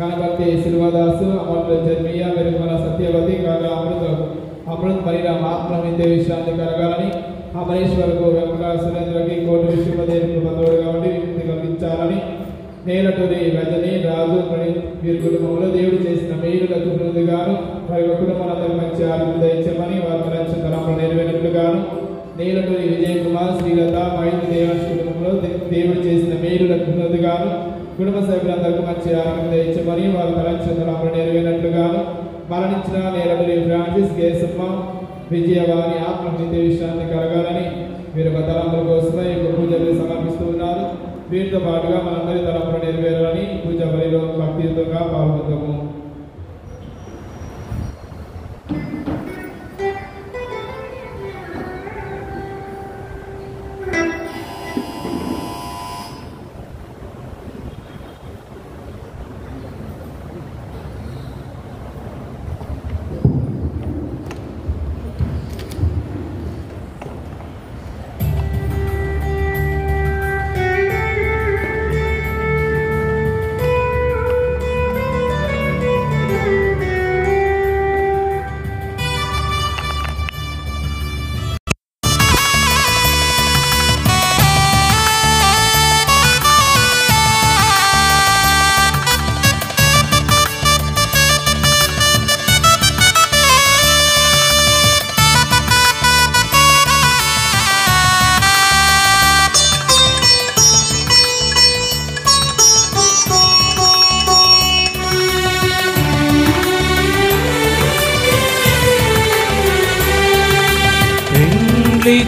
గణపతి శిల్వదాసు అమృత జన్మియ వెలుగుమల సత్యవతి కాగా అమృత పరిణామ ఆత్మవిద్య విశ్రాంతి కలగాలని అమరేశ్వరకు వెంకట సురేంద్రకి కోటి విశ్వదేవుడు బంధువుడుగా ఉండి విముక్తి కలిగించాలని నేలటూరి రజని రాజు వీరి కుటుంబంలో దేవుడు చేసిన మేలులకు ముందుగాను వారి కుటుంబాలందరూ మంచి ఆరోగ్యం దయచేయమని వారి తలంచిన తలంపులు నెరవేరినట్లుగాను నేలటూరి విజయ్ కుమార్ శ్రీలత మైత్రి దేవాంశ కుటుంబంలో దేవుడు చేసిన మేలులకు ముందుగాను కుటుంబ సభ్యులందరికీ మంచి ఆరోగ్యం దయచేయమని వారి తలంచిన తలంపులు నెరవేరినట్లుగాను మరణించిన నేలటూరి ఫ్రాన్సిస్ కేశమ్మ విజయవాణి ఆత్మవిద్య విశ్రాంతి కలగాలని వీరు తలంపుల కోసమే ఇప్పుడు పూజలు సమర్పిస్తూ ఉన్నారు. వీరితో పాటుగా మనందరి తలంపులు నెరవేరాలని పూజ బలిలో భక్తియుతంగా పాల్గొందాము.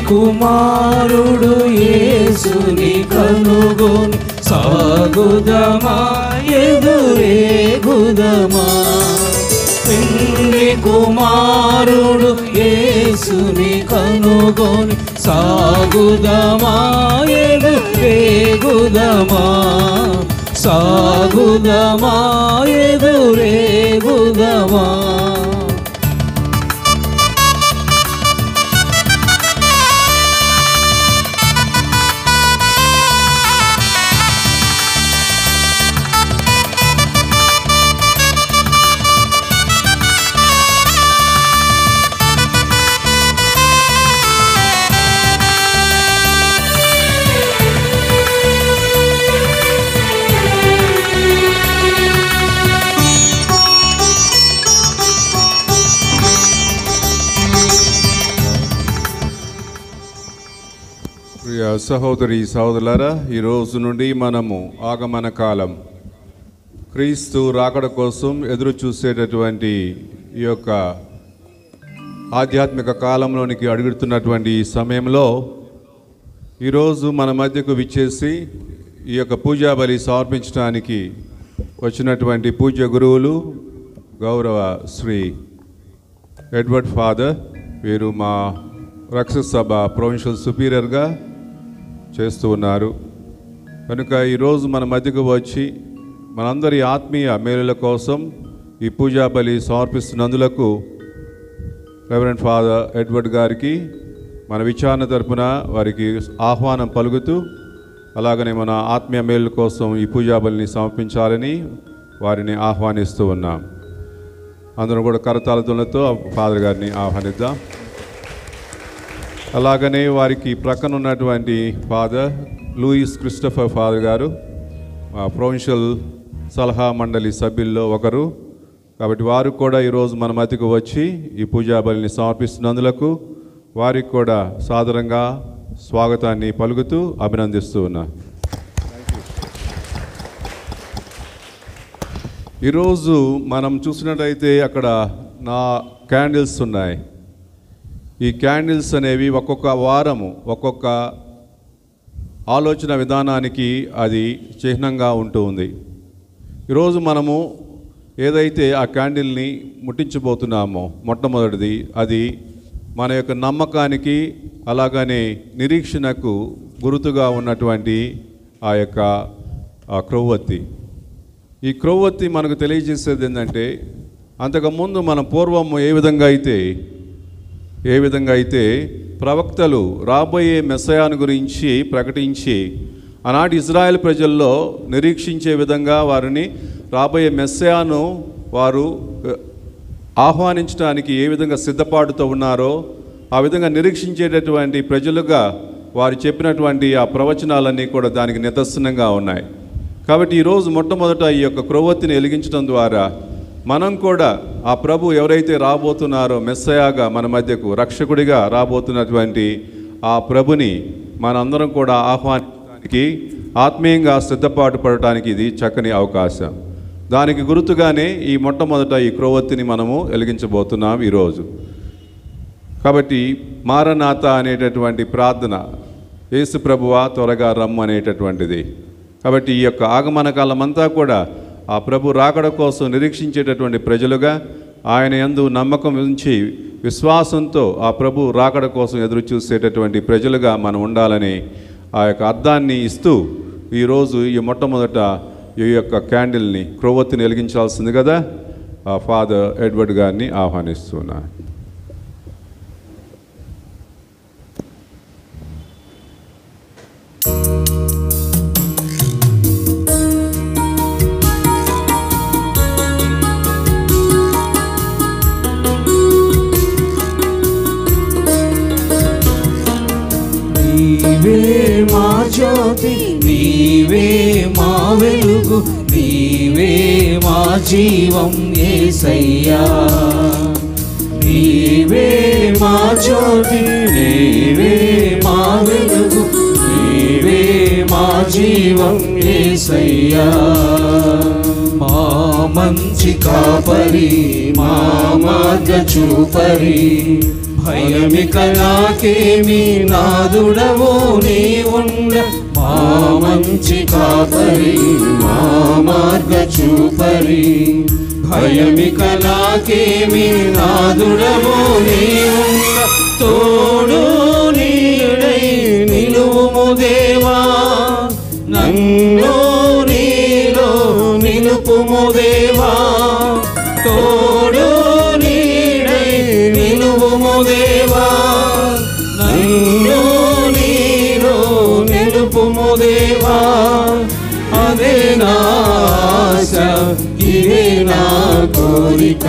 కుమారుడు యేసుని కనుగొని సాగుదమా ఎదురేగుదమా పెండ్లి కుమారుడు యేసుని కనుగొని సాగుదమా ఎదురేగుదమా సాగుదమా ఎదురేగుదమా సహోదరి సహోదరులారా, ఈ రోజు నుండి మనము ఆగమన కాలం క్రీస్తు రాకడ కోసం ఎదురు చూసేటటువంటి ఈ యొక్క ఆధ్యాత్మిక కాలంలోనికి అడుగుతున్నటువంటి ఈ సమయంలో ఈరోజు మన మధ్యకు విచ్చేసి ఈ యొక్క పూజా బలి సమర్పించడానికి వచ్చినటువంటి పూజ్య గురువులు గౌరవ శ్రీ ఎడ్వర్డ్ ఫాదర్, వీరు మా రక్షక సభ ప్రొవిన్షియల్ సుపీరియర్గా చేస్తూ ఉన్నారు. కనుక ఈరోజు మన మధ్యకు వచ్చి మనందరి ఆత్మీయ మేలుల కోసం ఈ పూజా బలి సమర్పిస్తున్నందులకు రెవరెండ్ ఫాదర్ ఎడ్వర్డ్ గారికి మన విచారణ తరపున వారికి ఆహ్వానం పలుకుతూ, అలాగనే మన ఆత్మీయ మేలుల కోసం ఈ పూజా బలిని సమర్పించాలని వారిని ఆహ్వానిస్తూ ఉన్నాం. అందరూ కూడా కరతాళతులతో ఫాదర్ గారిని ఆహ్వానిద్దాం. అలాగనే వారికి ప్రక్కన ఉన్నటువంటి ఫాదర్ లూయిస్ క్రిస్టఫర్ ఫాదర్ గారు ప్రొవిన్షియల్ సలహా మండలి సభ్యుల్లో ఒకరు కాబట్టి వారు కూడా ఈరోజు మన మధ్యకు వచ్చి ఈ పూజా బలిని సమర్పిస్తున్నందులకు వారికి కూడా సాదరంగా స్వాగతాన్ని పలుకుతూ అభినందిస్తూ ఉన్నా. ఈరోజు మనం చూసినట్టయితే అక్కడ నా క్యాండిల్స్ ఉన్నాయి. ఈ క్యాండిల్స్ అనేవి ఒక్కొక్క వారము ఒక్కొక్క ఆలోచన విధానానికి అది చిహ్నంగా ఉంటూ ఉంది. ఈరోజు మనము ఏదైతే ఆ క్యాండిల్ని ముట్టించబోతున్నామో మొట్టమొదటిది అది మన యొక్క నమ్మకానికి అలాగనే నిరీక్షణకు గుర్తుగా ఉన్నటువంటి ఆ యొక్క క్రొవ్వొత్తి. ఈ క్రొవ్వొత్తి మనకు తెలియజేసేది ఏంటంటే, అంతకుముందు మన పూర్వము ఏ విధంగా అయితే ప్రవక్తలు రాబోయే మెస్సయాను గురించి ప్రకటించి ఆనాటి ఇజ్రాయెల్ ప్రజల్లో నిరీక్షించే విధంగా వారిని రాబోయే మెస్సయాను వారు ఆహ్వానించడానికి ఏ విధంగా సిద్ధపాటుతో ఉన్నారో ఆ విధంగా నిరీక్షించేటటువంటి ప్రజలుగా వారు చెప్పినటువంటి ఆ ప్రవచనాలన్నీ కూడా దానికి నిదర్శనంగా ఉన్నాయి. కాబట్టి ఈరోజు మొట్టమొదట ఈ యొక్క క్రొవ్వొత్తిని వెలిగించడం ద్వారా మనం కూడా ఆ ప్రభు ఎవరైతే రాబోతున్నారో మెస్సయాగా మన మధ్యకు రక్షకుడిగా రాబోతున్నటువంటి ఆ ప్రభుని మనందరం కూడా ఆహ్వానించడానికి ఆత్మీయంగా సిద్ధపాటు పడటానికి ఇది చక్కని అవకాశం. దానికి గుర్తుగానే ఈ మొట్టమొదట ఈ క్రొవ్వొత్తిని మనము వెలిగించబోతున్నాం ఈరోజు. కాబట్టి మారనాథ అనేటటువంటి ప్రార్థన, యేసు ప్రభువా త్వరగా రమ్ము అనేటటువంటిది. కాబట్టి ఈ యొక్క ఆగమన కాలమంతా కూడా ఆ ప్రభు రాకడ కోసం నిరీక్షించేటటువంటి ప్రజలుగా, ఆయన యందు నమ్మకం ఉంచి విశ్వాసంతో ఆ ప్రభు రాకడ కోసం ఎదురు చూసేటటువంటి ప్రజలుగా మనం ఉండాలని ఆ యొక్క అర్థాన్ని ఇస్తూ ఈరోజు ఈ మొట్టమొదట ఈ యొక్క క్యాండిల్ని క్రొవ్వొత్తిని వెలిగించాల్సింది కదా ఫాదర్ ఎడ్వర్డ్ గారిని ఆహ్వానిస్తున్నా. నీవే మా జ్యోతి, నీవే మా వెలుగు, నీవే మా జీవం యేసయ్యా. నీవే మా జ్యోతి, నీవే మా వెలుగు, నీవే మా జీవం యేసయ్యా. మా మంచి కాపరి, మా మార్గ చూపరి, భయమిక నాకేమి నాదుడవు నీ ఉండ. మా మంచి కాపరి, మా మార్గ చూపరి, భయమిక నాకేమి నాదుడవు నీ ఉండ. తోడు నీడై నిలువుము దేవా, నన్ను నీలో నిలుపుము దేవా. తోడు నీడై నిలువుము దేవా, నన్ను నీలో నిలుపుము దేవా. అదే నా ఆశ, ఇదే నా కోరిక,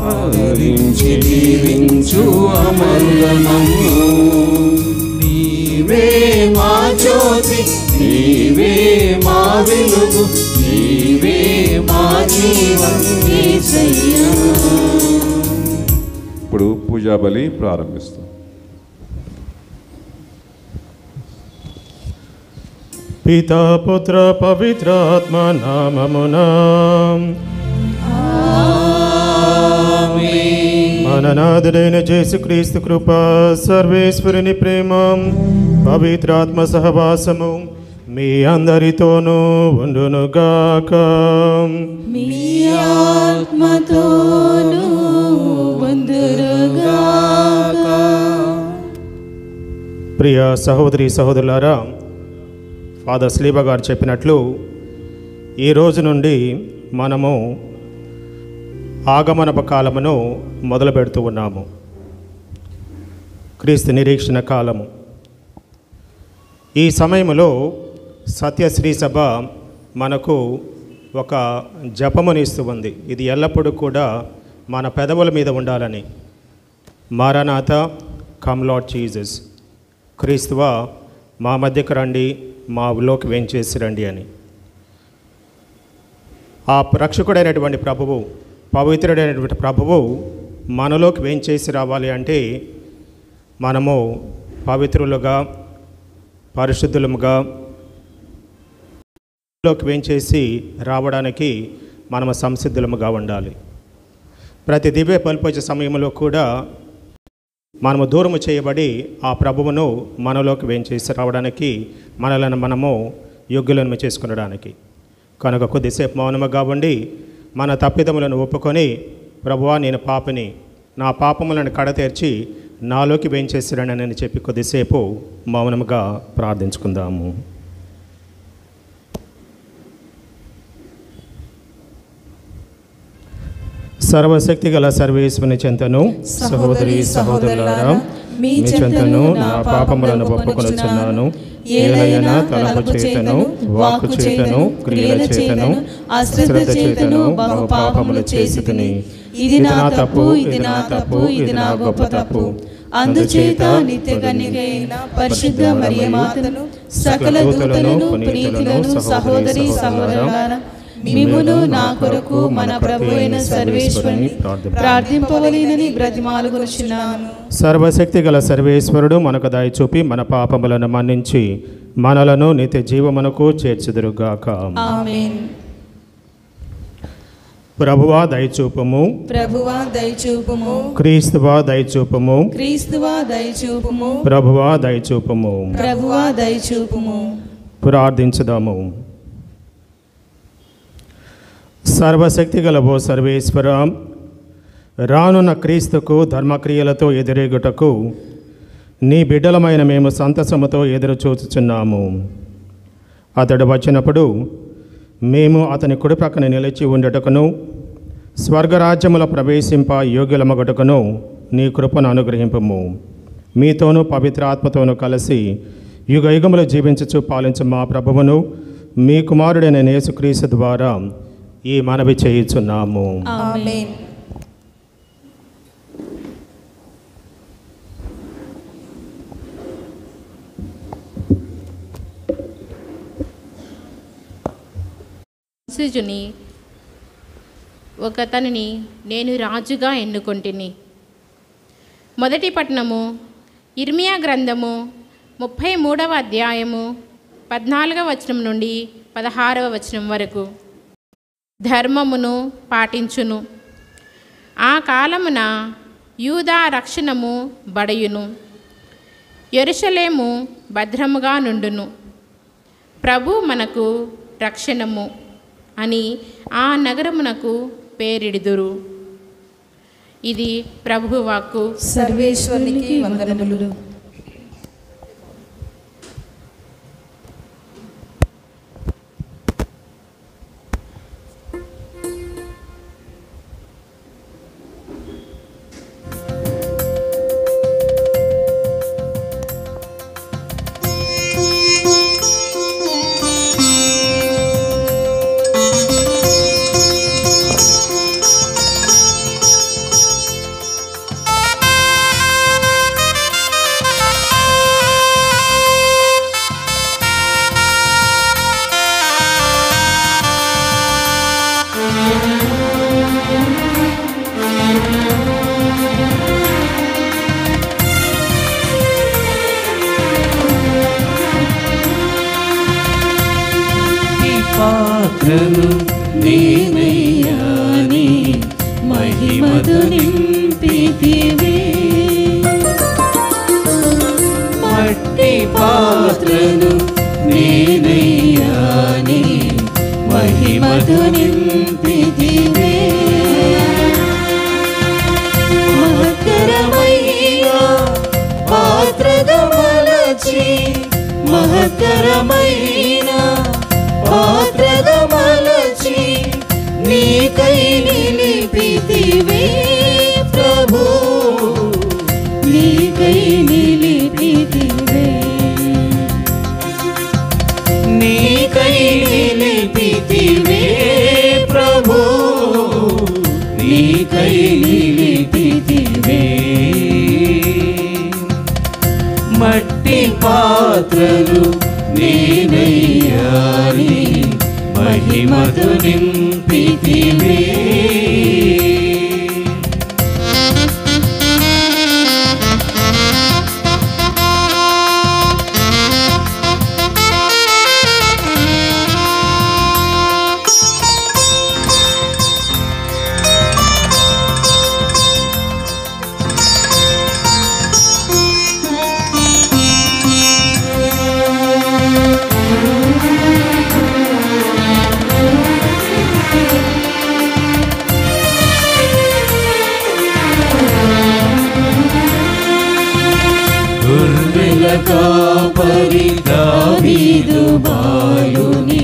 ఆదరించి దీవించు అమర్దనము. నీవే మా జ్యోతి, నీవే మా వెలుగు, నీవే మా జీవం యేసయ్యా. ఇప్పుడు పూజా బలి ప్రారంభిస్తాం. పితా పుత్ర పవిత్రాత్మ నామమునా మన నాథుడైన యేసుక్రీస్తు కృప, సర్వేశ్వరుని ప్రేమ, పవిత్రాత్మ సహవాసము మీ అందరితోనూ ఉండునుగాక. మీ ఆత్మతోనూ ఉండునుగాక. ప్రియ సహోదరి సహోదరులారా, ఫాదర్ స్లీబా గారు చెప్పినట్లు ఈ రోజు నుండి మనము ఆగమనప కాలమును మొదలు పెడుతూ ఉన్నాము. క్రీస్తు నిరీక్షణ కాలము. ఈ సమయంలో సత్యశ్రీ సభ మనకు ఒక జపమునిస్తూ ఉంది. ఇది ఎల్లప్పుడూ కూడా మన పెదవుల మీద ఉండాలని. మారనాథ, కమ్ లార్డ్ జీసస్, క్రీస్తువా మా మధ్యకు రండి, మా ఊళ్ళోకి వేంచేసి రండి అని. ఆ రక్షకుడైనటువంటి ప్రభువు, పవిత్రుడైనటువంటి ప్రభువు మనలోకి వేంచేసి రావాలి అంటే మనము పవిత్రులుగా, పరిశుద్ధులుగా లోకి వేంచేసి రావడానికి మనము సంసిద్ధులముగా ఉండాలి. ప్రతి దివ్య పల్పోచే సమయంలో కూడా మనము దూరము చేయబడి ఆ ప్రభువును మనలోకి వేంచేసి రావడానికి, మనలను మనము యోగ్యులను చేసుకునడానికి. కనుక కొద్దిసేపు మౌనముగా ఉండి మన తప్పిదములను ఒప్పుకొని, ప్రభువా నేను పాపిని, నా పాపములను కడతీర్చి నాలోకి వేంచేసిరని అని చెప్పి కొద్దిసేపు మౌనముగా ప్రార్థించుకుందాము. సర్వశక్తి గల సర్వేశ్వరుని చెంతను, సహోదరి సహోదరులారా, మీ చెంతను నా పాపములను ఒప్పుకొనుచున్నాను. ఏలైనా తలపు చేతను వాక్కు చేతను క్రియల చేతను అశ్రద్ధ చేతను బహు పాపములు చేసితిని. ఇది నా తప్పు, ఇది నా తప్పు, ఇది నా గొప్ప తప్పు. అందుచేత నిత్య కన్యకైన పరిశుద్ధ మరియమాతను సకల దూతలను పునీతులను సహోదరి సహోదరులారా మిమ్మును నా కొరకు మన ప్రభు అయిన సర్వేశ్వరుని ప్రార్థింపవలెనని బ్రతిమాలుకొనుచున్నాను. సర్వశక్తి గల సర్వేశ్వరుడు మనకు దయ చూపి మన పాపములను మన్నించి మనలను నిత్య జీవమునకు చేర్చుదురుగాక. ఆమేన్. ప్రభువా దయచూపుము, ప్రభువా దయచూపుము, క్రీస్తువా దయచూపుము, క్రీస్తువా దయచూపుము, ప్రభువా దయచూపుము. ప్రభువా దయచూపుము. ప్రార్థించుదాము. సర్వశక్తి గల ఓ సర్వేశ్వర, రానున్న క్రీస్తుకు ధర్మక్రియలతో ఎదురేగుటకు నీ బిడ్డలమైన మేము సంతసముతో ఎదురు చూచుచున్నాము. అతడు వచ్చినప్పుడు మేము అతని కుడి ప్రక్కన నిలిచి ఉండటకును స్వర్గరాజ్యములో ప్రవేశింప యోగ్యులమగుటకును నీ కృపను అనుగ్రహింపము. మీతోనూ పవిత్రాత్మతోనూ కలిసి యుగ యుగములు జీవించుచు పాలించు మా ప్రభువును మీ కుమారుడైన యేసుక్రీస్తు ద్వారా ఈ మనవి చేయుచున్నాము. ఆమేన్. సుజుని ఒకతనిని నేను రాజుగా ఎన్నుకొంటిని. మొదటి పట్టణము ఇర్మియా గ్రంథము 33వ అధ్యాయము 14వ వచనం నుండి 16వ వచనం వరకు. ధర్మమును పాటించును, ఆ కాలమున యూదా రక్షణము బడయును, యెరూషలేము భద్రముగా నుండును. ప్రభు మనకు రక్షణము అని ఆ నగరమునకు పేరిడుదురు. ఇది ప్రభువు వాక్కు. సర్వేశ్వరునికి వందనములు. పాత్రను నేనయ్యాని మహిమతో నింపితివే. మట్టి పాత్రను నేనయ్యాని మహిమతో నింపితివే. మహత్తరమైన పాత్రగా మలచి మహత్తరమైన పాత్రగా మలచి నీకై నిలిపితివే ప్రభు, నీకై నిలిపితివే, నీకై నిలిపితివే ప్రభు, నీకై నిలిపితివే. మట్టి పాత్రలు నేనయ్యాని మహిమతో నింపితివే. కాపరి దావీదు బాలుని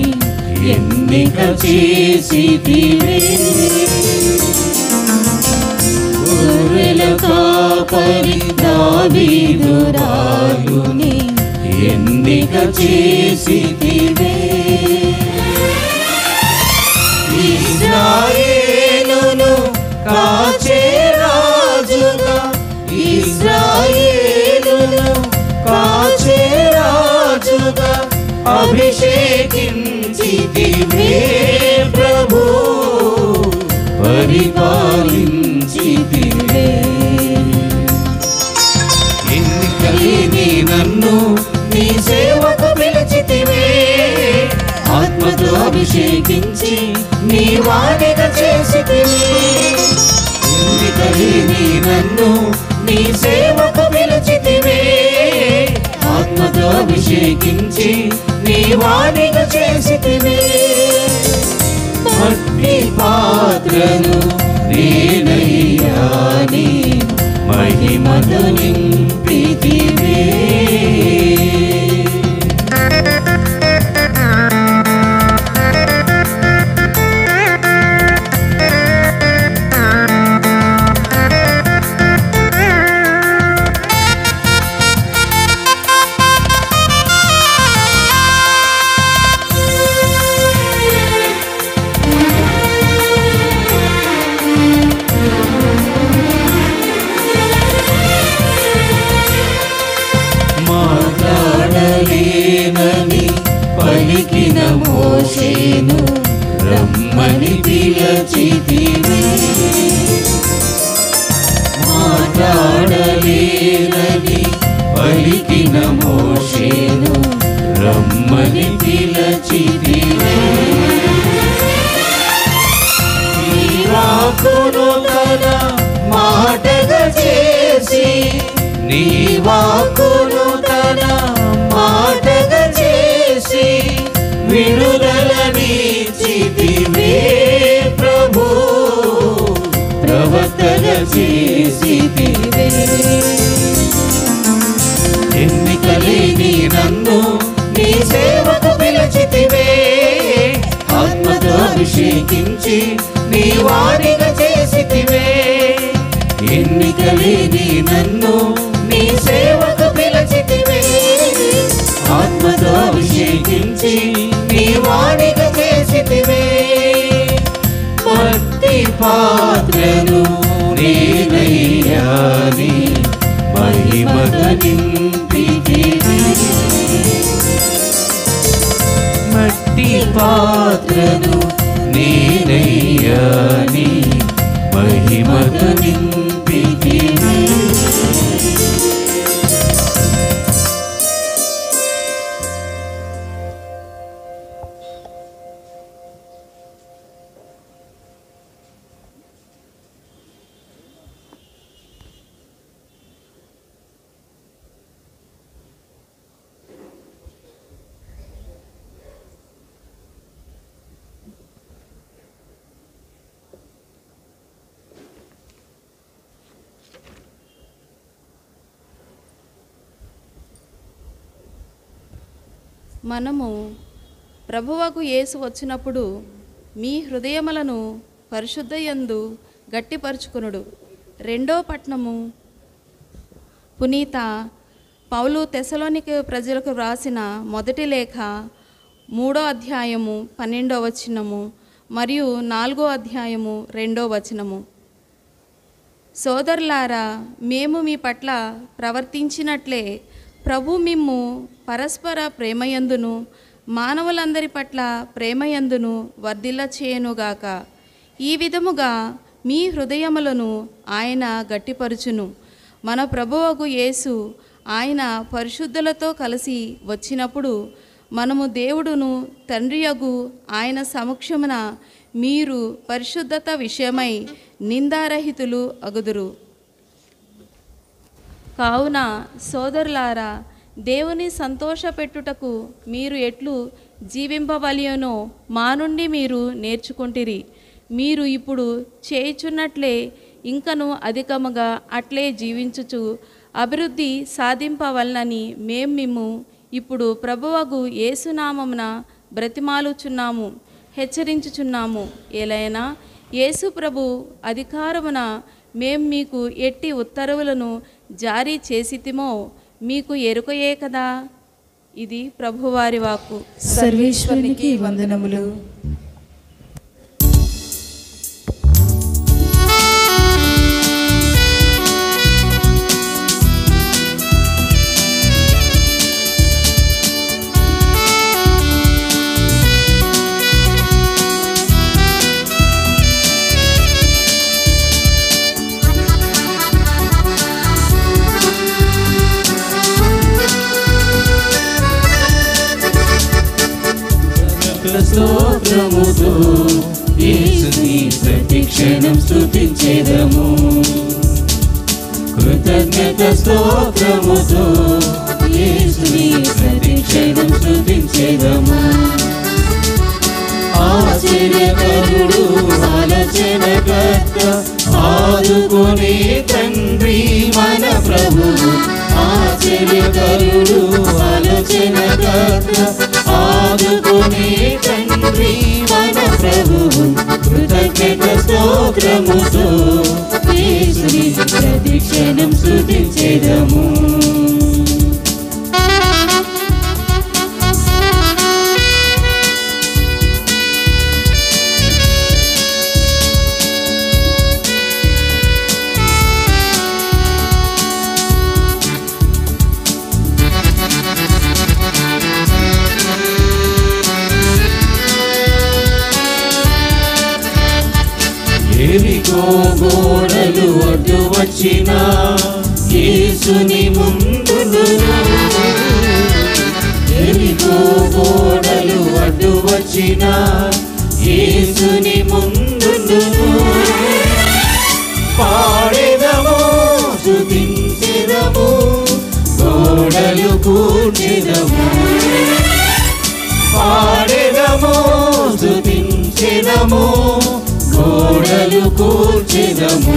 ఎన్నిక చేసితివే. గొర్రెల కాపరి దావీదు బాలుని ఎన్నిక చేసితివే. ఇశ్రాయేలును కాచే రాజుగా, ఇశ్రాయేలును కాచే రాజుగా అభిషేకించితివే ప్రభు, పరిపాలించితివే. ఎన్నికలేని నన్ను నీ సేవకు పిలిచితివే, ఆత్మతో అభిషేకించి నీ వాడిగా చేసితివే. ఎన్నికలేని నన్ను నీ సేవకు పిలిచితివే, ఆత్మతో అభిషేకించి నీ వాడిగా చేసితివే. మట్టి పాత్రను నేనయ్యా నీ మహిమతో నింపితివే. మాట్లాడలేనని పలికిన మోషేను రమ్మని పిలచితివే. మాట్లాడలేనని పలికిన మోషేను రమ్మని పిలచితివే. నీ వాక్కును తన మాటగా చేసి, నీ వాక్కును తన మాటగా చేసి విడుదలనిచ్చితివే ప్రభు, ప్రవక్తగా చేసితివే. ఎన్నికలేని నన్ను నీ సేవకు పిలిచితివే, ఆత్మతో అభిషేకించి నీ వాడిగా చేసితివే. ఎన్నికలేని నన్ను నీ సేవకు పిలిచితివే, ఆత్మతో అభిషేకించి నీ వాడిగా చేసితివే. మట్టి పాత్రను నేనయ్యా నీ మహిమతో నింపితివే. మట్టి పాత్రను నేనయ్యా నీ మహిమతో నింపితివే. మనము ప్రభువకు యేసు వచ్చినప్పుడు మీ హృదయములను పరిశుద్ధయందు గట్టిపరుచుకొనుడు. 2వ పట్టణము పునీత పౌలు తెస్సలోనిక ప్రజలకు వ్రాసిన మొదటి లేఖ 3వ అధ్యాయము 12వ వచనము మరియు 4వ అధ్యాయము 2వ వచనము. సోదరులారా, మేము మీ పట్ల ప్రవర్తించినట్లే ప్రభు మిమ్ము పరస్పర ప్రేమయందును మానవులందరి పట్ల ప్రేమయందును వర్ధిల్ల చేయనుగాక. ఈ విధముగా మీ హృదయములను ఆయన గట్టిపరుచును. మన ప్రభువగు యేసు ఆయన పరిశుద్ధులతో కలిసి వచ్చినప్పుడు మనము దేవుడును తండ్రియగు ఆయన సమక్షమున మీరు పరిశుద్ధత విషయమై నిందారహితులు అగుదురు. కావున సోదరులారా, దేవుని సంతోషపెట్టుటకు మీరు ఎట్లు జీవింపవలెనో మా నుండి మీరు నేర్చుకుంటిరి. మీరు ఇప్పుడు చేయుచున్నట్లే ఇంకను అధికముగా అట్లే జీవించుచు అభివృద్ధి సాధింపవలనని మేము మిమ్ము ఇప్పుడు ప్రభువగు యేసునామమున బ్రతిమాలుచున్నాము, హెచ్చరించుచున్నాము. ఎలైనా యేసు ప్రభు అధికారమున మేము మీకు ఎట్టి ఉత్తర్వులను జారీ చేసితిమో మీకు ఎరుకయే కదా. ఇది ప్రభువారి వాక్కు. సర్వేశ్వరునికి వందనములు. స్తోత్రముతో యేసుని ప్రతిక్షణం స్తుతించెదము. కృతజ్ఞత స్తోత్రముతో యేసుని ప్రతిక్షణం స్తుతించెదము. ఆశ్చర్యకరుడు ఆలోచనకర్త ఆదుకునే తండ్రి మన ప్రభువు. ఆశ్చర్యకరుడు ఆలోచనకర్త ఆదుకునే తండ్రి మన ప్రభువు. కృతజ్ఞత స్తోత్రముతో యేసుని ప్రతిక్షణం స్తుతించెదము. ఎరికో గోడలు అడ్డు వచ్చిన యేసుని ముందును. ఎరికో గోడలు అడ్డు వచ్చిన యేసుని ముందును. పాడెదము స్తుతించెదము గోడలు కూర్చెదము. పాడెదము స్తుతించెదము గోడలు కూర్చెదము.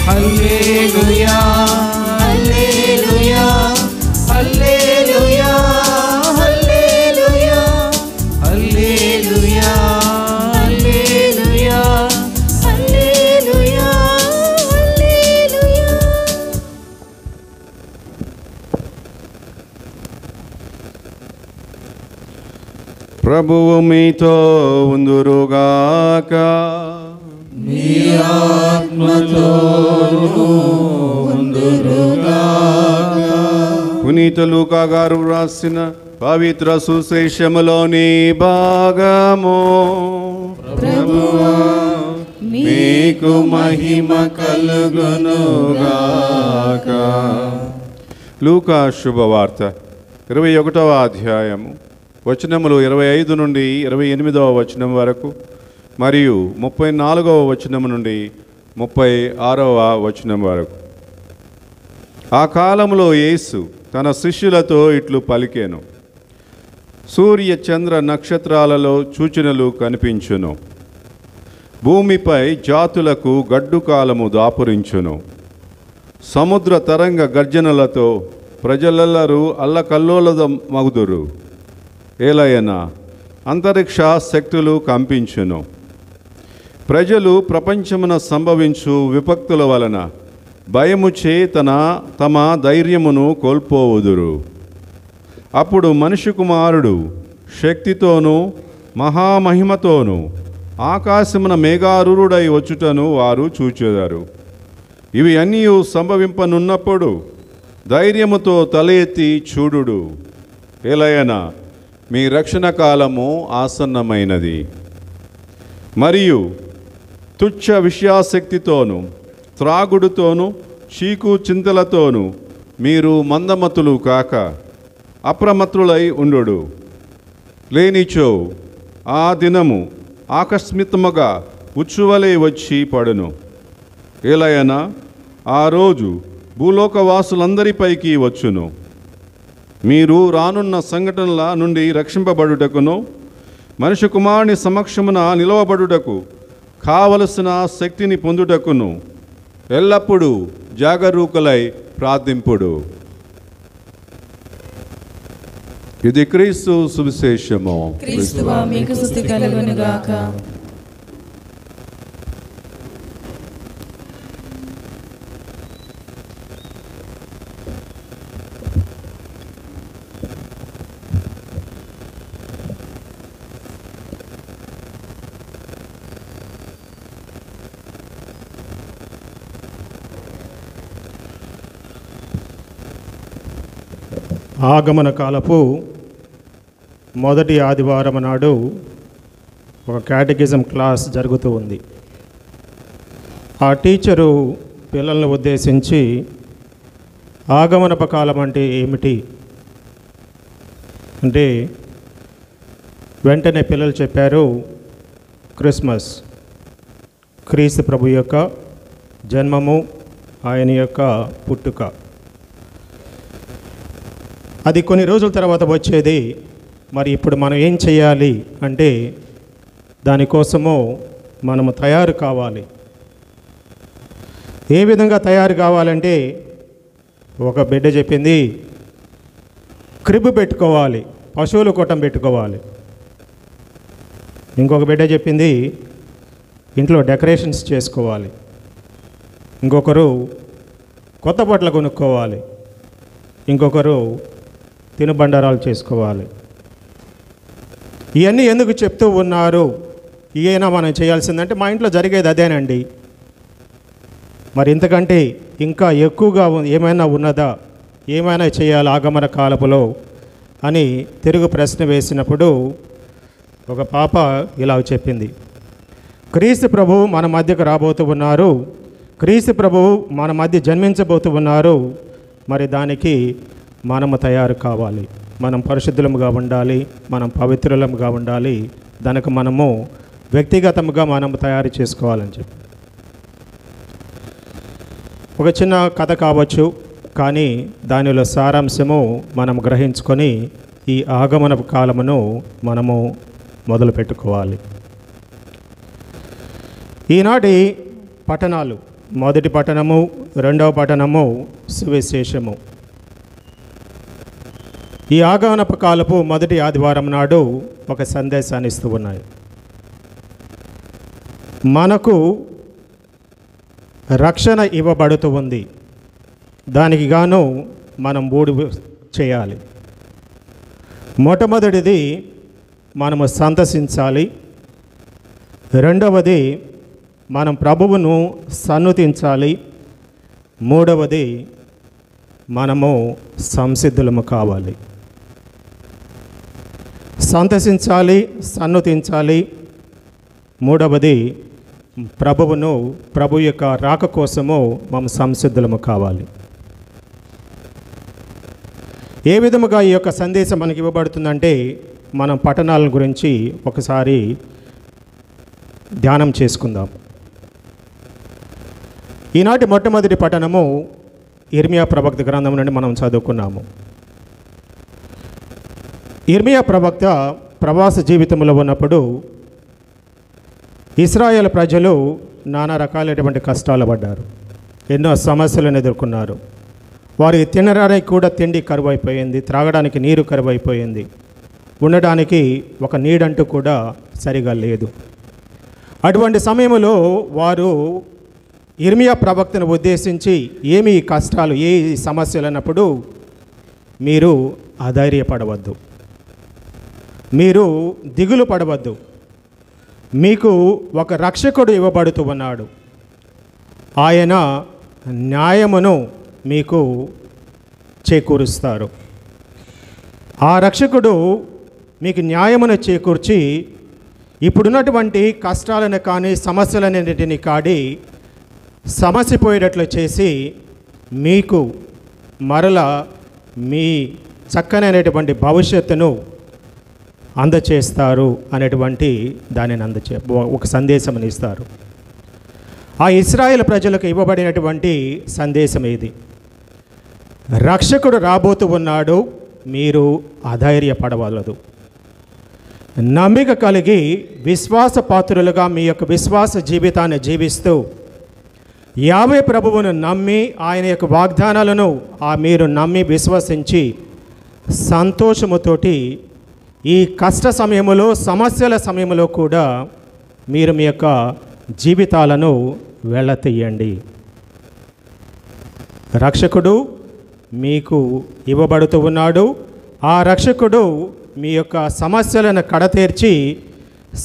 హల్లెలూయా హల్లెలూయా హల్లెలూయా హల్లెలూయా హల్లెలూయా హల్లెలూయా హల్లెలూయా హల్లెలూయా. ప్రభువు మీతో ఉందురుగాక. మీ ఆత్మతోను ఉందురుగాక. పునీత లూకా గారు వ్రాసిన పవిత్ర సుశేషములోని భాగము. ప్రభువా మీకు మహిమ కలుగునుగాక. లూకా శుభవార్త 21వ అధ్యాయము వచనములు 25 నుండి 28వ వచనం వరకు మరియు 34వ వచనం నుండి 36వ వచనం వరకు. ఆ కాలములో యేసు తన శిష్యులతో ఇట్లు పలికెను. సూర్య చంద్ర నక్షత్రాలలో సూచనలు కనిపించును. భూమిపై జాతులకు గడ్డు కాలము దాపురించును. సముద్ర తరంగ గర్జనలతో ప్రజలెల్లరూ అల్లకల్లోలమగుదురు. ఏలయన అంతరిక్ష శక్తులు కంపించును. ప్రజలు ప్రపంచమున సంభవించు విపత్తుల వలన భయముచే తమ ధైర్యమును కోల్పోవుదురు. అప్పుడు మనిషి కుమారుడు శక్తితోనూ మహామహిమతోనూ ఆకాశమున మేఘారూఢుడై వచ్చుటను వారు చూచెదరు. ఇవి అన్నీ సంభవింపనున్నప్పుడు ధైర్యముతో తల ఎత్తి చూడుడు. ఏలయన మీ రక్షణ కాలము ఆసన్నమైనది. మరియు తుచ్చ విషయాసక్తితోనూ త్రాగుడుతోనూ చీకు చింతలతోనూ మీరు మందమతులు కాక అప్రమత్తులై ఉండు. లేనిచో ఆ దినము ఆకస్మికముగా ఉచ్చువలే వచ్చి పడును. ఏలయన ఆ రోజు భూలోకవాసులందరిపైకి వచ్చును. మీరు రానున్న సంఘటనల నుండి రక్షింపబడుటకును మనిషి కుమారుని సమక్షమున నిలవబడుటకు కావలసిన శక్తిని పొందుటకును ఎల్లప్పుడూ జాగరూకులై ప్రార్థింపుడు. ఇది క్రీస్తు సువిశేషము. క్రీస్తువా మీకు స్తుతి కలుగునుగాక. ఆగమన కాలపు మొదటి ఆదివారం నాడు ఒక కేటగిజం క్లాస్ జరుగుతూ ఉంది. ఆ టీచరు పిల్లలను ఉద్దేశించి ఆగమనపు కాలం అంటే ఏమిటి అంటే వెంటనే పిల్లలు చెప్పారు, క్రిస్మస్, క్రీస్తు ప్రభు యొక్క జన్మము, ఆయన యొక్క పుట్టుక. అది కొన్ని రోజుల తర్వాత వచ్చేది. మరి ఇప్పుడు మనం ఏం చేయాలి అంటే దానికోసము మనము తయారు కావాలి. ఏ విధంగా తయారు కావాలంటే ఒక బిడ్డ చెప్పింది క్రిబ్ పెట్టుకోవాలి, పశువుల కొట్టం పెట్టుకోవాలి. ఇంకొక బిడ్డ చెప్పింది ఇంట్లో డెకరేషన్స్ చేసుకోవాలి. ఇంకొకరు కొత్త బట్టలు కొనుక్కోవాలి. ఇంకొకరు తినుబండారాలు చేసుకోవాలి. ఇవన్నీ ఎందుకు చెప్తూ ఉన్నారు? ఈయన మనం చేయాల్సిందంటే మా ఇంట్లో జరిగేది అదేనండి, మరి ఇంతకంటే ఇంకా ఎక్కువగా ఏమైనా ఉన్నదా, ఏమైనా చేయాలి ఆగమన కాలపులో అని తిరుగు ప్రశ్న వేసినప్పుడు ఒక పాప ఇలా చెప్పింది, క్రీస్తు ప్రభువు మన మధ్యకు రాబోతూ ఉన్నారు, క్రీస్తు ప్రభువు మన మధ్య జన్మించబోతూ ఉన్నారు. మరి దానికి మనము తయారు కావాలి, మనం పరిశుద్ధులముగా ఉండాలి, మనం పవిత్రులముగా ఉండాలి, దానికి మనము వ్యక్తిగతముగా మనము తయారు చేసుకోవాలని చెప్పి ఒక చిన్న కథ కావచ్చు, కానీ దానిలో సారాంశము మనం గ్రహించుకొని ఈ ఆగమన కాలమును మనము మొదలు పెట్టుకోవాలి. ఈనాటి పట్టణాలు, మొదటి పట్టణము, రెండవ పట్టణము సువిశేషము. ఈ ఆగమనపు కాలపు మొదటి ఆదివారం నాడు ఒక సందేశాన్ని ఇస్తూ ఉన్నాయి. మనకు రక్షణ ఇవ్వబడుతూ ఉంది, దానికి గాను మనం 3 చేయాలి. మొట్టమొదటిది మనము సంతసించాలి, రెండవది మనం ప్రభువును సన్నుతించాలి, మూడవది మనము సంసిద్ధులము కావాలి. సంతసించాలి, సన్నుతించాలి, మూడవది ప్రభువును, ప్రభు యొక్క రాక కోసము మనం సంసిద్ధులము కావాలి. ఏ విధముగా ఈ యొక్క సందేశం మనకి ఇవ్వబడుతుందంటే మనం పట్టణాల గురించి ఒకసారి ధ్యానం చేసుకుందాం. ఈనాటి మొట్టమొదటి పట్టణము ఇర్మియా ప్రవక్త గ్రంథం నుండి మనం చదువుకున్నాము. ఇర్మియా ప్రవక్త ప్రవాస జీవితంలో ఉన్నప్పుడు ఇశ్రాయేలు ప్రజలు నానా రకాలైనటువంటి కష్టాలు పడ్డారు, ఎన్నో సమస్యలను ఎదుర్కొన్నారు. వారికి తినడానికి కూడా తిండి కరువైపోయింది, త్రాగడానికి నీరు కరువైపోయింది, ఉండడానికి ఒక నీడంటూ కూడా సరిగా లేదు. అటువంటి సమయంలో వారు ఇర్మియా ప్రవక్తను ఉద్దేశించి ఏమి కష్టాలు, ఏ సమస్యలు అన్నప్పుడు మీరు అధైర్యపడవద్దు, మీరు దిగులు పడవద్దు, మీకు ఒక రక్షకుడు ఇవ్వబడుతూ ఉన్నాడు, ఆయన న్యాయమును మీకు చేకూరుస్తారు. ఆ రక్షకుడు మీకు న్యాయమును చేకూర్చి ఇప్పుడున్నటువంటి కష్టాలను కానీ సమస్యలన్నింటినీ కాడి సమసిపోయేటట్లు చేసి మీకు మరల మీ చక్కనైనటువంటి భవిష్యత్తును అందచేస్తారు అనేటువంటి దానిని ఒక సందేశం ఇస్తారు. ఆ ఇశ్రాయేలు ప్రజలకు ఇవ్వబడినటువంటి సందేశం ఇది, రక్షకుడు రాబోతూ ఉన్నాడు, మీరు అధైర్యపడవలదు, నమ్మిక కలిగి విశ్వాసపాత్రులుగా మీ యొక్క విశ్వాస జీవితాన్ని జీవిస్తూ యావే ప్రభువును నమ్మి ఆయన యొక్క వాగ్దానాలను మీరు నమ్మి విశ్వసించి సంతోషముతోటి ఈ కష్ట సమయంలో, సమస్యల సమయంలో కూడా మీరు మీ యొక్క జీవితాలను వెళ్ళతీయండి. రక్షకుడు మీకు ఇవ్వబడుతూ ఉన్నాడు, ఆ రక్షకుడు మీ యొక్క సమస్యలను కడతీర్చి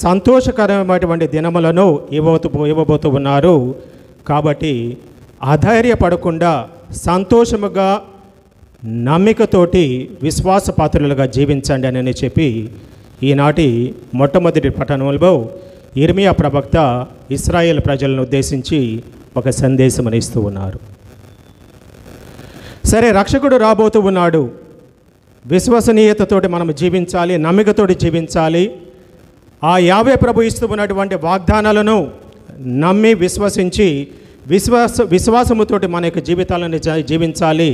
సంతోషకరమైనటువంటి దినములను ఇవ్వబోతూ ఉన్నారు. కాబట్టి అధైర్యపడకుండా సంతోషముగా నమ్మికతోటి విశ్వాసపాత్రులుగా జీవించండి అని చెప్పి ఈనాటి మొట్టమొదటి పట్టణంలో ఇర్మియా ప్రవక్త ఇశ్రాయేల్ ప్రజలను ఉద్దేశించి ఒక సందేశం ఇస్తూ ఉన్నారు. సరే, రక్షకుడు రాబోతూ ఉన్నాడు. విశ్వసనీయతతోటి మనం జీవించాలి, నమ్మికతోటి జీవించాలి. ఆ యావే ప్రభు ఇస్తూ ఉన్నటువంటి వాగ్దానాలను నమ్మి విశ్వసించి విశ్వాసముతోటి మన యొక్క జీవితాలను జీవించాలి,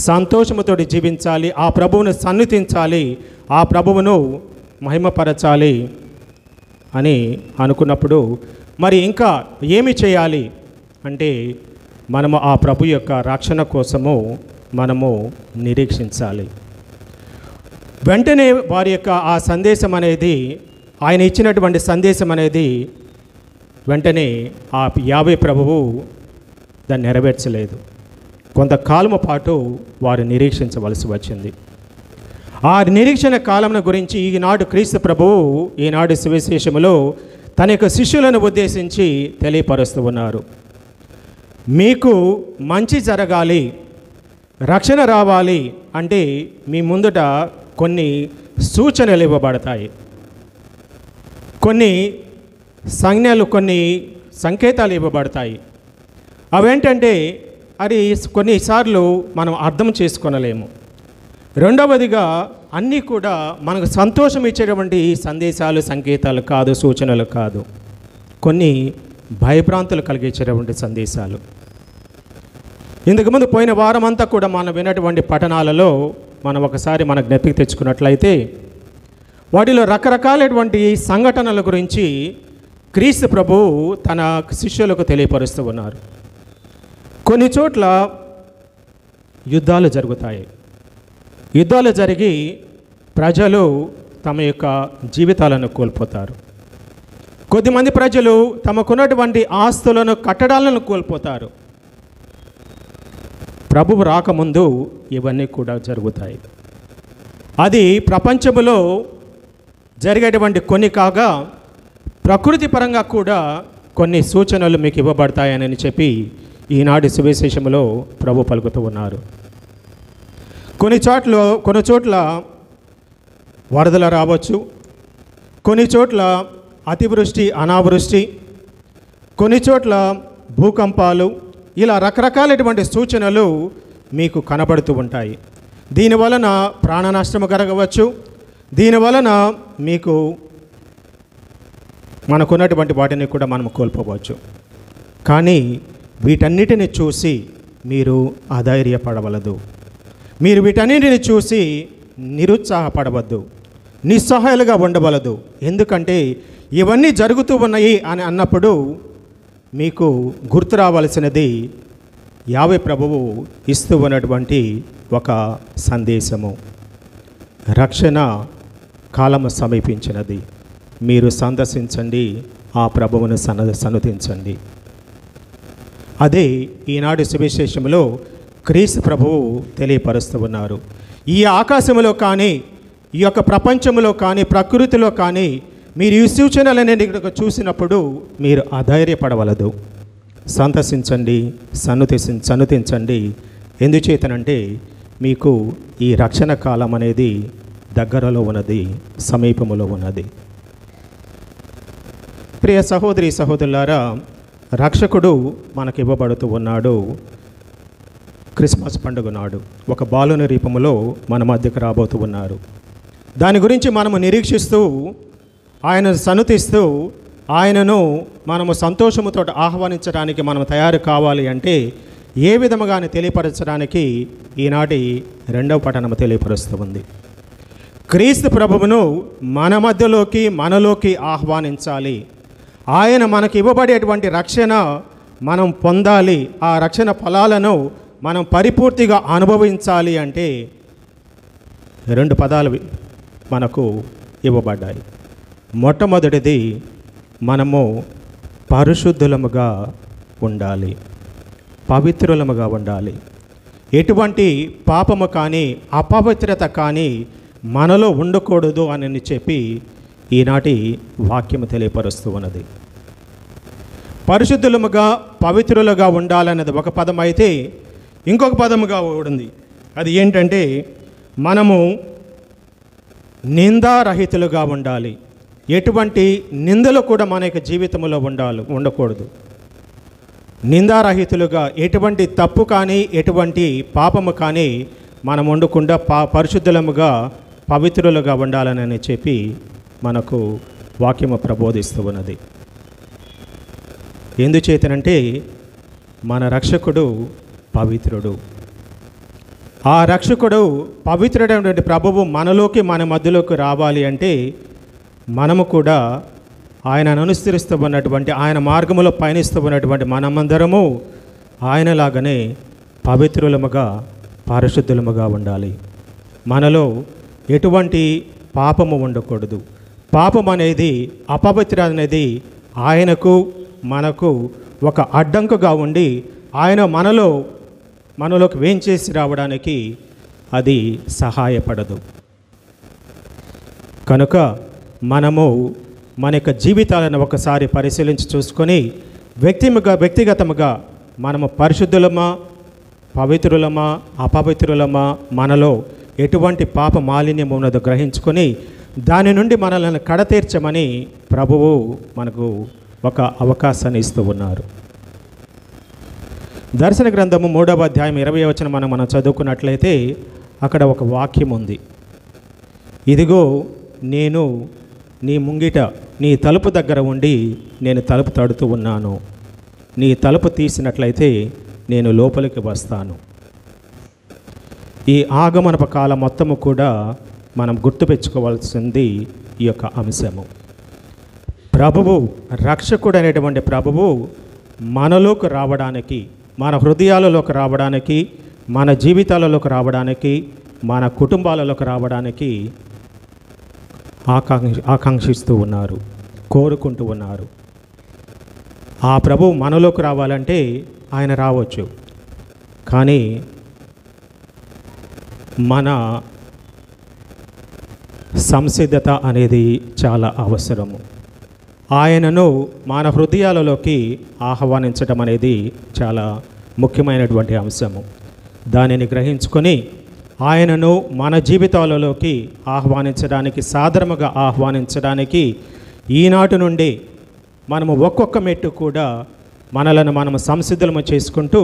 సంతోషముతోటి జీవించాలి, ఆ ప్రభువును సన్నిధించాలి, ఆ ప్రభువును మహిమపరచాలి అని అనుకున్నప్పుడు మరి ఇంకా ఏమి చేయాలి అంటే మనము ఆ ప్రభు యొక్క రక్షణ కోసము మనము నిరీక్షించాలి. వెంటనే వారి యొక్క ఆ సందేశం అనేది, ఆయన ఇచ్చినటువంటి సందేశం అనేది వెంటనే ఆ యావే ప్రభువు దాన్ని నెరవేర్చలేదు. కొంతకాలము పాటు వారు నిరీక్షించవలసి వచ్చింది. ఆ నిరీక్షణ కాలం గురించి ఈనాడు క్రీస్తు ప్రభువు ఈనాడు సువిశేషములో తన యొక్క శిష్యులను ఉద్దేశించి తెలియపరుస్తూ ఉన్నారు. మీకు మంచి జరగాలి, రక్షణ రావాలి అంటే మీ ముందుట కొన్ని సూచనలు ఇవ్వబడతాయి, కొన్ని సంజ్ఞలు, కొన్ని సంకేతాలు ఇవ్వబడతాయి. అవేంటంటే అది కొన్నిసార్లు మనం అర్థం చేసుకోనలేము. రెండవదిగా అన్నీ కూడా మనకు సంతోషం ఇచ్చేటువంటి సందేశాలు, సంకేతాలు కాదు, సూచనలు కాదు, కొన్ని భయభ్రాంతులు కలిగించేటువంటి సందేశాలు. ఇంతకుముందు పోయిన వారం అంతా కూడా మనం విన్నటువంటి పఠనాలలో మనం ఒకసారి మన జ్ఞప్తికి తెచ్చుకున్నట్లయితే వాటిలో రకరకాలైనటువంటి సంఘటనల గురించి క్రీస్తు ప్రభువు తన శిష్యులకు తెలియపరుస్తూ ఉన్నారు. కొన్ని చోట్ల యుద్ధాలు జరుగుతాయి. యుద్ధాలు జరిగి ప్రజలు తమ యొక్క జీవితాలను కోల్పోతారు. కొద్దిమంది ప్రజలు తమకున్నటువంటి ఆస్తులను, కట్టడాలను కోల్పోతారు. ప్రభువు రాకముందు ఇవన్నీ కూడా జరుగుతాయి. అది ప్రపంచంలో జరిగేటువంటి కొన్ని కాగా ప్రకృతి పరంగా కూడా కొన్ని సూచనలు మీకు ఇవ్వబడతాయని చెప్పి ఈనాటి సువిశేషంలో ప్రభు పలుకుతూ ఉన్నారు. కొన్ని చోట్ల వరదలు రావచ్చు, కొన్ని చోట్ల అతివృష్టి, అనావృష్టి, కొన్ని చోట్ల భూకంపాలు, ఇలా రకరకాలైనటువంటి సూచనలు మీకు కనబడుతూ ఉంటాయి. దీనివలన ప్రాణ నష్టము కలగవచ్చు, దీనివలన మీకు మనకున్నటువంటి వాటిని కూడా మనం కోల్పోవచ్చు. కానీ వీటన్నిటిని చూసి మీరు అధైర్యపడవలదు, మీరు వీటన్నిటిని చూసి నిరుత్సాహపడవద్దు, నిస్సహాయాలుగా ఉండవలదు. ఎందుకంటే ఇవన్నీ జరుగుతూ ఉన్నాయి అని అన్నప్పుడు మీకు గుర్తు రావాల్సినది యావే ప్రభువు ఇస్తూ ఉన్నటువంటి ఒక సందేశము. రక్షణ కాలము సమీపించినది, మీరు సందర్శించండి, ఆ ప్రభువును సన్నుతించండి. అదే ఈనాడు సువిశేషంలో క్రీస్తు ప్రభువు తెలియపరుస్తూ ఉన్నారు. ఈ ఆకాశంలో కానీ, ఈ యొక్క ప్రపంచంలో కానీ, ప్రకృతిలో కానీ మీరు ఈ సూచనలనే చూసినప్పుడు మీరు అధైర్యపడవలదు. సంతసించండి, సన్నుతించండి. ఎందుచేతనంటే మీకు ఈ రక్షణ కాలం అనేది దగ్గరలో ఉన్నది, సమీపములో ఉన్నది. ప్రియ సహోదరి సహోదరులారా, రక్షకుడు మనకు ఇవ్వబడుతూ ఉన్నాడు. క్రిస్మస్ పండుగ నాడు ఒక బాలుని రూపంలో మన మధ్యకు రాబోతూ ఉన్నారు. దాని గురించి మనము నిరీక్షిస్తూ, ఆయనను సన్నుతిస్తూ, ఆయనను మనము సంతోషముతో ఆహ్వానించడానికి మనం తయారు కావాలి అంటే ఏ విధముగానే తెలియపరచడానికి ఈనాటి రెండవ పఠనం తెలియపరుస్తూ ఉంది. క్రీస్తు ప్రభువును మన మధ్యలోకి, మనలోకి ఆహ్వానించాలి. ఆయన మనకి ఇవ్వబడేటువంటి రక్షణ మనం పొందాలి. ఆ రక్షణ ఫలాలను మనం పరిపూర్తిగా అనుభవించాలి అంటే రెండు పదాలు మనకు ఇవ్వబడ్డాయి. మొట్టమొదటిది, మనము పరిశుద్ధులముగా ఉండాలి, పవిత్రులముగా ఉండాలి. ఎటువంటి పాపము కానీ, అపవిత్రత కానీ మనలో ఉండకూడదు అని చెప్పి ఈనాటి వాక్యము తెలియపరుస్తూ ఉన్నది. పరిశుద్ధులముగా, పవిత్రులుగా ఉండాలన్నది ఒక పదం అయితే, ఇంకొక పదముగా ఉంది అది ఏంటంటే మనము నిందారహితులుగా ఉండాలి. ఎటువంటి నిందలు కూడా మన యొక్క జీవితంలో ఉండకూడదు. నిందారహితులుగా ఎటువంటి తప్పు కానీ ఎటువంటి పాపము కానీ మనం ఉండకుండా పరిశుద్ధులముగా పవిత్రులుగా ఉండాలని చెప్పి మనకు వాక్యము ప్రబోధిస్తూ ఉన్నది. ఎందుచేతనంటే మన రక్షకుడు పవిత్రుడు. ఆ రక్షకుడు పవిత్రుడైనటువంటి ప్రభువు మనలోకి మన మధ్యలోకి రావాలి అంటే మనము కూడా ఆయనను అనుసరిస్తూ ఉన్నటువంటి ఆయన మార్గములో పయనిస్తూ ఉన్నటువంటి మనమందరము ఆయనలాగానే పవిత్రులముగా పరిశుద్ధులముగా ఉండాలి. మనలో ఎటువంటి పాపము ఉండకూడదు. పాపం అనేది అపవిత్రత అనేది ఆయనకు మనకు ఒక అడ్డంకుగా ఉండి ఆయన మనలోకి వేంచేసి రావడానికి అది సహాయపడదు. కనుక మనము మన యొక్క జీవితాలను ఒకసారి పరిశీలించి చూసుకొని వ్యక్తిగతముగా మనము పరిశుద్ధులమా, పవిత్రులమా, అపవిత్రులమా, మనలో ఎటువంటి పాప మాలిన్యం ఉన్నదో గ్రహించుకొని దాని నుండి మనల్ని కడతీర్చమని ప్రభువు మనకు ఒక అవకాశాన్ని ఇస్తూ ఉన్నారు. దర్శన గ్రంథము 3వ అధ్యాయం 20వ వచనం మనం చదువుకున్నట్లయితే అక్కడ ఒక వాక్యం ఉంది. ఇదిగో నేను నీ ముంగిట నీ తలుపు దగ్గర ఉండి నేను తలుపు తడుతూ ఉన్నాను. నీ తలుపు తీసినట్లయితే నేను లోపలికి వస్తాను. ఈ ఆగమనపు కాలం మొత్తము కూడా మనం గుర్తుపెట్టుకోవాల్సింది ఈ యొక్క అంశము. ప్రభువు రక్షకుడు అనేటువంటి ప్రభువు మనలోకి రావడానికి, మన హృదయాలలోకి రావడానికి, మన జీవితాలలోకి రావడానికి, మన కుటుంబాలలోకి రావడానికి ఆకాంక్షిస్తూ ఉన్నారు, కోరుకుంటూ ఉన్నారు. ఆ ప్రభువు మనలోకి రావాలంటే ఆయన రావచ్చు, కానీ మన సంసిద్ధత అనేది చాలా అవసరము. ఆయనను మన హృదయాలలోకి ఆహ్వానించడం అనేది చాలా ముఖ్యమైనటువంటి అంశము. దానిని గ్రహించుకొని ఆయనను మన జీవితాలలోకి ఆహ్వానించడానికి, సాధారణంగా ఆహ్వానించడానికి ఈనాటి నుండి మనము ఒక్కొక్క మెట్టు కూడా మనము సంసిద్ధులము చేసుకుంటూ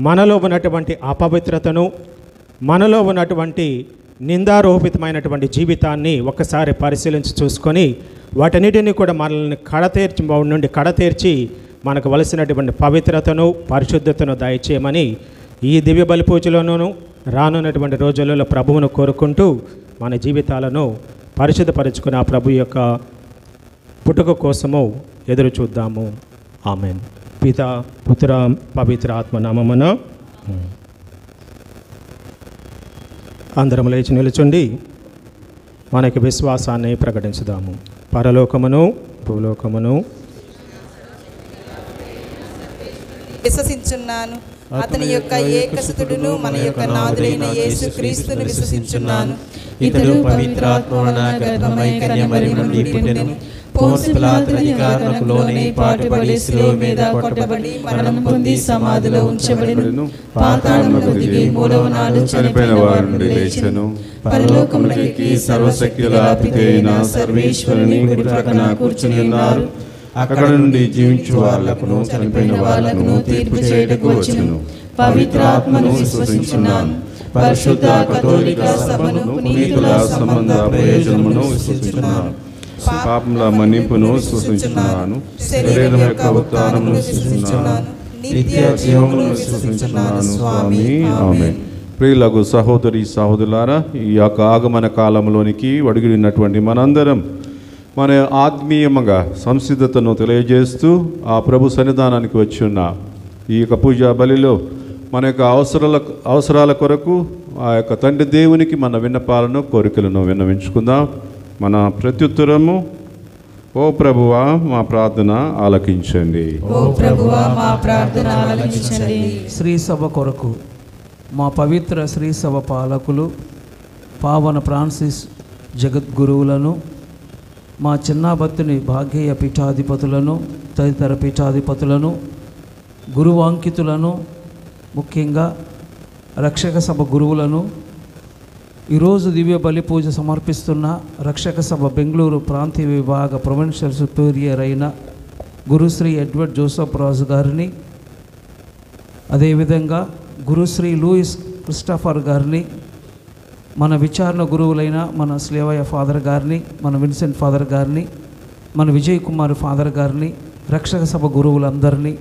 మనలో ఉన్నటువంటి అపవిత్రతను, మనలో ఉన్నటువంటి నిందారోపితమైనటువంటి జీవితాన్ని ఒక్కసారి పరిశీలించి చూసుకొని వాటన్నిటిని కూడా మనల్ని కడతీర్చి మనకు వలసినటువంటి పవిత్రతను, పరిశుద్ధతను దయచేయమని ఈ దివ్య బలి పూజలోనూ రానున్నటువంటి రోజులలో ప్రభువును కోరుకుంటూ మన జీవితాలను పరిశుద్ధపరుచుకుని ఆ ప్రభు యొక్క పుట్టుక కోసము ఎదురు చూద్దాము. ఆమేన్. పిత, పుత్ర, పవిత్ర ఆత్మ నామమున అందరం లేచి నిలుచుండి మనకి విశ్వాసాన్ని ప్రకటించుదాము. పరలోకమును భూలోకమును విశ్వసించున్నాను. అతని యొక్క ఏకసుతుడును మన యొక్క నాథుడైన యేసుక్రీస్తును విశ్వసించున్నాను. ఇతడు పవిత్రాత్మ వలన గర్భమై కన్యమరి నుండి పుట్టెను. పోన్సు పిలాతు అధికారులకు లోనై పాటుపడి శిలువ మీద కొట్టబడి మరణం పొంది సమాధిలో ఉంచబడెను. పాతాళమునకు దిగి మూడవ నాడు చనిపోయిన వారి నుండి లేచెను. పరలోకమునకెక్కి సర్వశక్తుల పిత అయిన సర్వేశ్వరుని కుడి ప్రక్కన కూర్చుని ఉన్నారు. అక్కడ నుండి జీవించు వాళ్లకును చనిపోయిన వాళ్లకును తీర్పు చేయుటకు వచ్చెను. పవిత్ర ఆత్మను విశ్వసించున్నాను. పరిశుద్ధ కథోలిక సభను పునీతుల సంబంధ ప్రయోజనమును విశ్వసించున్నాను. పాపముల మన్నింపును విశ్వసించున్నాను. శరీరం యొక్క ఉత్థానమును విశ్వసించున్నాను. నిత్య జీవమును విశ్వసించున్నాను. స్వామి ఆమేన్. ప్రియులకు సహోదరి సహోదరులారా, ఈ యొక్క ఆగమన కాలంలోనికి అడుగున్నటువంటి మనందరం మన ఆత్మీయముగా సంసిద్ధతను తెలియజేస్తూ ఆ ప్రభు సన్నిధానానికి వచ్చి ఉన్న ఈ యొక్క పూజా బలిలో మన యొక్క అవసరాల కొరకు ఆ యొక్క తండ్రి దేవునికి మన విన్నపాలను, కోరికలను విన్నవించుకుందాం. మన ప్రత్యుత్తరము: ఓ ప్రభువా మా ప్రార్థన ఆలకించండి. ఓ ప్రభువా మా ప్రార్థన ఆలకించండి. శ్రీ సభ కొరకు మా పవిత్ర శ్రీ సభ పాలకులు పావన ఫ్రాన్సిస్ జగద్గురువులను, మా చిన్నాబత్తుని భాగ్యేయ పీఠాధిపతులను, తదితర పీఠాధిపతులను, గురువాంకితులను, ముఖ్యంగా రక్షక సభ గురువులను, ఈరోజు దివ్య బలి పూజ సమర్పిస్తున్న రక్షక సభ బెంగళూరు ప్రాంతీయ విభాగ ప్రొవిన్షియల్ సుపీరియర్ అయిన గురుశ్రీ ఎడ్వర్డ్ జోసఫ్ రాజు గారిని, అదేవిధంగా గురుశ్రీ లూయిస్ క్రిస్టఫర్ గారిని, మన విచారణ గురువులైన మన స్లేవయ్య ఫాదర్ గారిని, మన విన్సెంట్ ఫాదర్ గారిని, మన విజయ్ కుమార్ ఫాదర్ గారిని, రక్షక సభ గురువులందరినీ,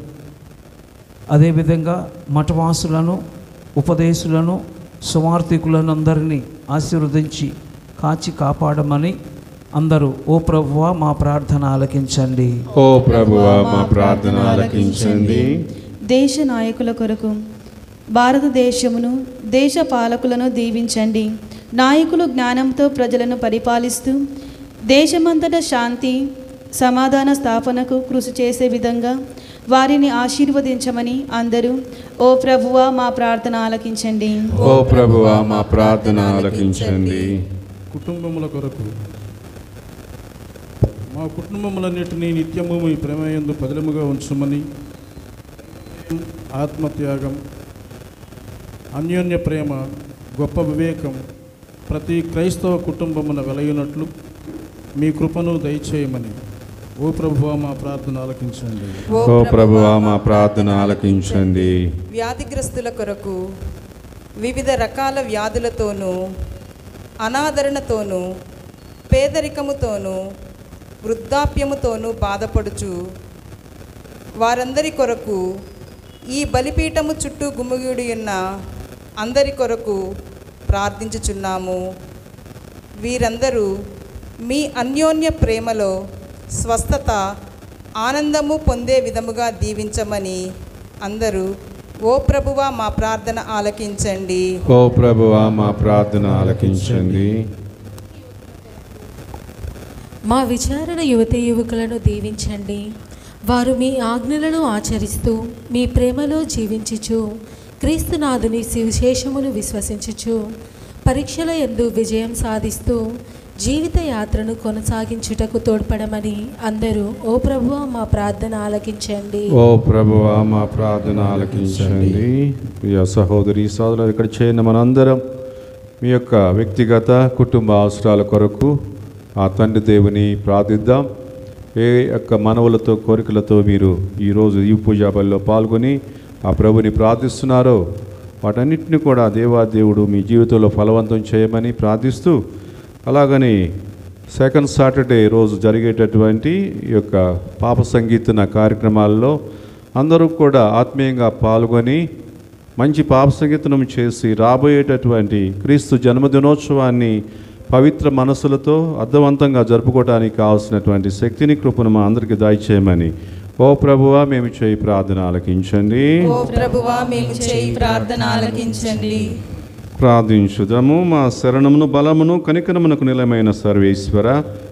అదేవిధంగా మఠవాసులను, ఉపదేశులను, సువార్థికులను అందరినీ ఆశీర్వదించి కాచి కాపాడమని అందరూ ఓ ప్రభువా మా ప్రార్థన ఆలకించండి. ఓ ప్రభువా మా ప్రార్థన ఆలకించండి. దేశ నాయకుల కొరకు భారతదేశమును, దేశ పాలకులను దీవించండి. నాయకులు జ్ఞానంతో ప్రజలను పరిపాలిస్తూ దేశమంతటా శాంతి సమాధాన స్థాపనకు కృషి చేసే విధంగా వారిని ఆశీర్వదించమని అందరూ ఓ ప్రభువా మా ప్రార్థన ఆలకించండి. ఓ ప్రభువా మా ప్రార్థన ఆలకించండి. కుటుంబముల కొరకు మా కుటుంబములన్నిటినీ నిత్యము మీ ప్రేమయందు పదిలముగా ఉంచమని, ఆత్మత్యాగం, అన్యోన్య ప్రేమ, గొప్ప వివేకం ప్రతి క్రైస్తవ కుటుంబమున వెలయునట్లు మీ కృపను దయచేయమని ఓ ప్రభువా మా ప్రార్థన ఆలకించండి. ఓ ప్రభువా మా ప్రార్థన ఆలకించండి. వ్యాధిగ్రస్తుల కొరకు వివిధ రకాల వ్యాధులతోనూ, అనాదరణతోనూ, పేదరికముతోనూ, వృద్ధాప్యముతోనూ బాధపడుచు వారందరి కొరకు, ఈ బలిపీఠము చుట్టూ గుమిగూడి ఉన్న అందరి కొరకు ప్రార్థించుచున్నాము. వీరందరూ మీ అన్యోన్య ప్రేమలో స్వస్థత, ఆనందము పొందే విధముగా దీవించమని అందరూ ఓ ప్రభువా మా ప్రార్థన ఆలకించండి. ఓ ప్రభువా మా ప్రార్థన ఆలకించండి. మా విచారణ యువతి యువకులను దీవించండి. వారు మీ ఆజ్ఞలను ఆచరిస్తూ మీ ప్రేమలో జీవించుచు క్రీస్తునాథుని సువిశేషమును విశ్వసించుచు పరీక్షల యందు విజయం సాధిస్తూ జీవిత యాత్రను కొనసాగించుటకు తోడ్పడమని అందరూ ఓ ప్రభువా మా ప్రార్థన ఆలకించండి. ఓ ప్రభువా మా ప్రార్థన ఆలకించండి. ప్రియ సహోదరి సోదరులు, ఇక్కడ చేరిన మనందరం మీ యొక్క వ్యక్తిగత కుటుంబ అవసరాల కొరకు ఆ తండ్రి దేవుని ప్రార్థిద్దాం. ఏ యొక్క మనవులతో, కోరికలతో మీరు ఈరోజు ఈ పూజా బలిలో పాల్గొని ఆ ప్రభుని ప్రార్థిస్తున్నారో వాటన్నిటిని కూడా దేవాదేవుడు మీ జీవితంలో ఫలవంతం చేయమని ప్రార్థిస్తూ, అలాగని సెకండ్ సాటర్డే రోజు జరిగేటటువంటి ఈ యొక్క పాప సంగీతన కార్యక్రమాల్లో అందరూ కూడా ఆత్మీయంగా పాల్గొని మంచి పాప సంగీతనం చేసి రాబోయేటటువంటి క్రీస్తు జన్మదినోత్సవాన్ని పవిత్ర మనసులతో అర్థవంతంగా జరుపుకోవడానికి కావాల్సినటువంటి శక్తిని, కృపను మా అందరికీ దయచేయమని ఓ ప్రభువా మేము చేయి ప్రార్థన ఆలకించండి. ఓ ప్రభువా మేము చేయి ప్రార్థన ఆలకించండి. ప్రార్థించుదము. మా శరణమును, బలమును, కనికరమునకు నిలయమైన సర్వేశ్వర,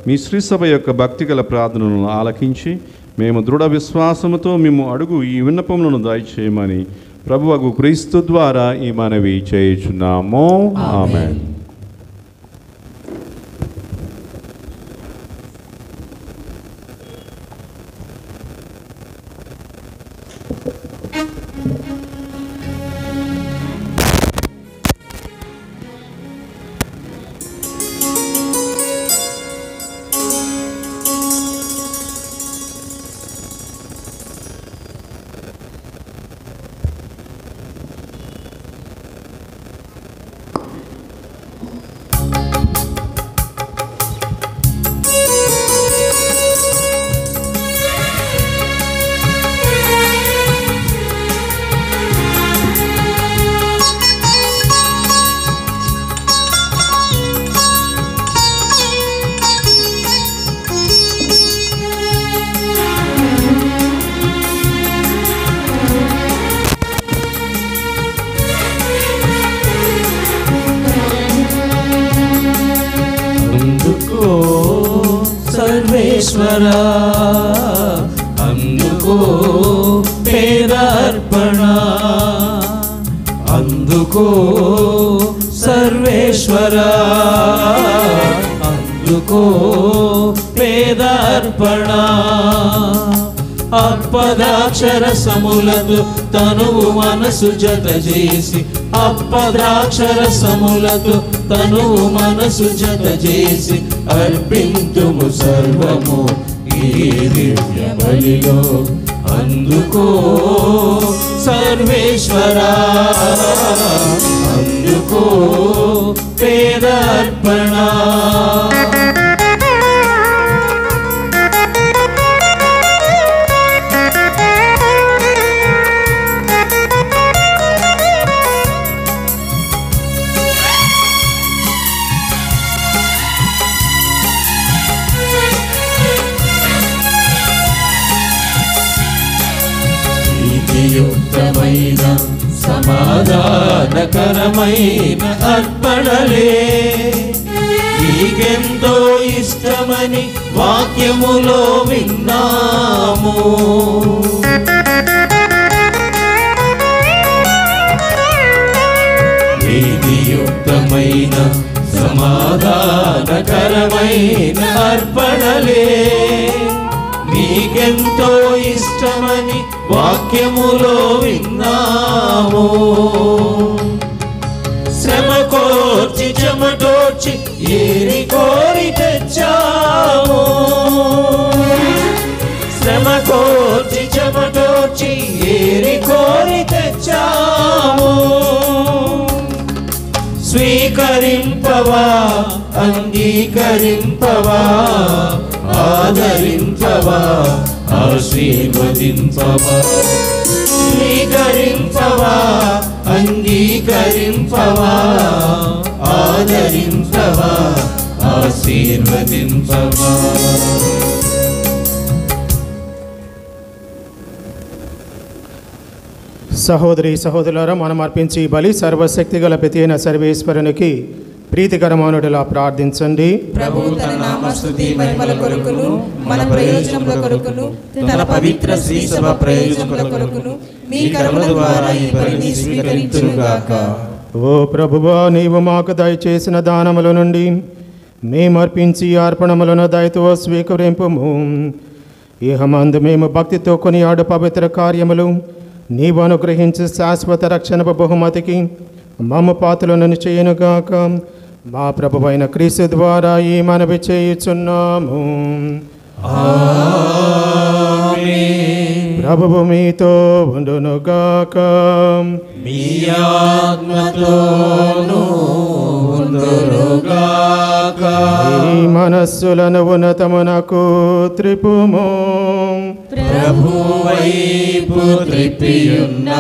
మీ శ్రీసభ యొక్క భక్తిగల ప్రార్థనలను ఆలకించి మేము దృఢ విశ్వాసముతో మేము అడుగు ఈ విన్నపములను దయచేయమని ప్రభువగు క్రీస్తు ద్వారా ఈ మనవి చేయుచున్నాము. ఆమేన్. సర్వేశ్వరా అందుకో పేదార్పణ, అందుకో సర్వేశ్వరా అందుకో పేదార్పణ, అప్పద్రాక్షరసములతో తనువు మనసు జత చేసి అప్పద్రాక్షరసములతో తనువు మనసు జత చేసి అర్పింతుము సర్వము ఈ దివ్య బలిలో అందుకో సర్వేశ్వరా అందుకో పేద అర్పణ యుక్తమైన సమాధానకరమైన అర్పణలే నీకెంతో ఇష్టమని వాక్యములో విన్నాము. నీతియుక్తమైన సమాధానకరమైన అర్పణలే నీకెంతో ఇష్టమని వాక్యములో విన్నాము. శ్రమ కోర్చి చెమటోర్చి ఏరి కోరి తెచ్చాము. శ్రమ కోర్చి చెమటోర్చి ఏరి కోరి తెచ్చాము. స్వీకరింపవా అంగీకరింపవా ఆదరింపవా ఆశీర్వదింపవా. స్వీకరింపవా అంగీకరింపవా ఆదరింపవా ఆశీర్వదింపవా. సహోదరి సహోదరులారా, మనం అర్పించి బలి సర్వశక్తి గల ప్రతి అయిన సర్వేశ్వరునికి ప్రీతికరమానుడిలా ప్రార్థించండి. ప్రభువు తన నామస్తుతి మహిమల కొరకును మన ప్రయోజనముల కొరకును తన పవిత్ర శ్రీ సభ ప్రయోజనముల కొరకును మీ కరుణ ద్వారా ఈ బలిని స్వీకరించుగాక. ఓ ప్రభువా, నీవు మాకు దయచేసిన దానముల నుండి మేము అర్పించి అర్పణములను దయతో స్వీకరింపుము. ఇహమందు మేము భక్తితో కొనియాడు పవిత్ర కార్యములు నీవు అనుగ్రహించి శాశ్వత రక్షణ బహుమతికి మమ్మ పాత్రలను చేయనుగాక. మా ప్రభువైన క్రీస్తు ద్వారా ఈ మనవి చేయుచున్నాము. ప్రభువు మీతో ఉండునుగాక. మీ ఆత్మతోనూ ఉండునుగాక. ఈ మనస్సులను ఉన్నతమునకు త్రిపుము. ప్రభువైపు త్రిప్పియున్నాము.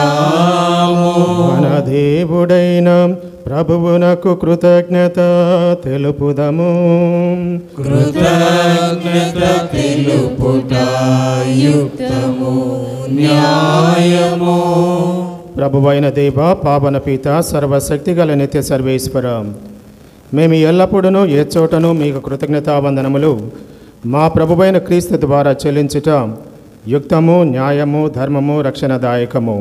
మన దేవుడైన ప్రభువునకు కృతజ్ఞత తెలుపుదము. కృతజ్ఞత తెలుపుట యుక్తము న్యాయము. ప్రభువైన దేవ, పావన పిత, సర్వశక్తి గల నిత్య సర్వేశ్వర, మేము ఎల్లప్పుడూ ఏ చోటను మీకు కృతజ్ఞతావందనములు మా ప్రభువైన క్రీస్తు ద్వారా చెల్లించుట యుక్తము, న్యాయము, ధర్మము, రక్షణదాయకము.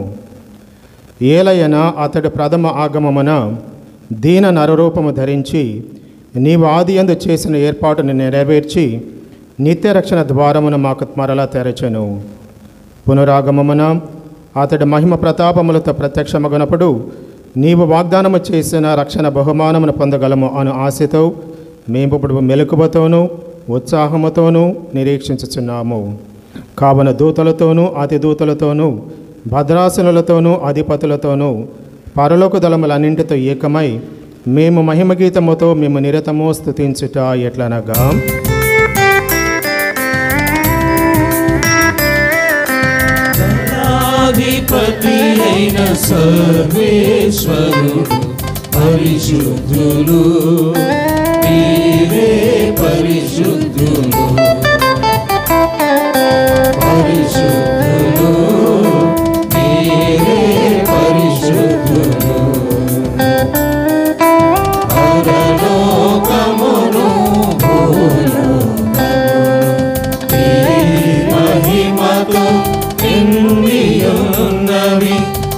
ఏలయన అతడు ప్రథమ ఆగమమున దీన నరరూపము ధరించి నీవు ఆదియందు చేసిన ఏర్పాటును నెరవేర్చి నిత్య రక్షణ ద్వారమును మాకు మరలా తెరచెను. పునరాగమమున అతడు మహిమ ప్రతాపములతో ప్రత్యక్షమగునప్పుడు నీవు వాగ్దానము చేసిన రక్షణ బహుమానమును పొందగలము అను ఆశతో మేము ఇప్పుడు మెలకువతోనూ ఉత్సాహముతోనూ నిరీక్షించుచున్నాము. కావున దూతలతోనూ అతి దూతలతోనూ భద్రాసనులతోనూ అధిపతులతోనూ పరలోక దళములన్నింటితో ఏకమై మేము మహిమగీతముతో మేము నిరతము స్తుతించుట ఎట్లనగా, అధిపతి అయిన సర్వేశ్వరుడు పరిశుద్ధులు మీరే పరిశుద్ధులు పరిశుద్ధులు మీరే పరిశుద్ధులు. పరలోకమును భూలోకమును మీ మహిమతో నిండియున్నవి.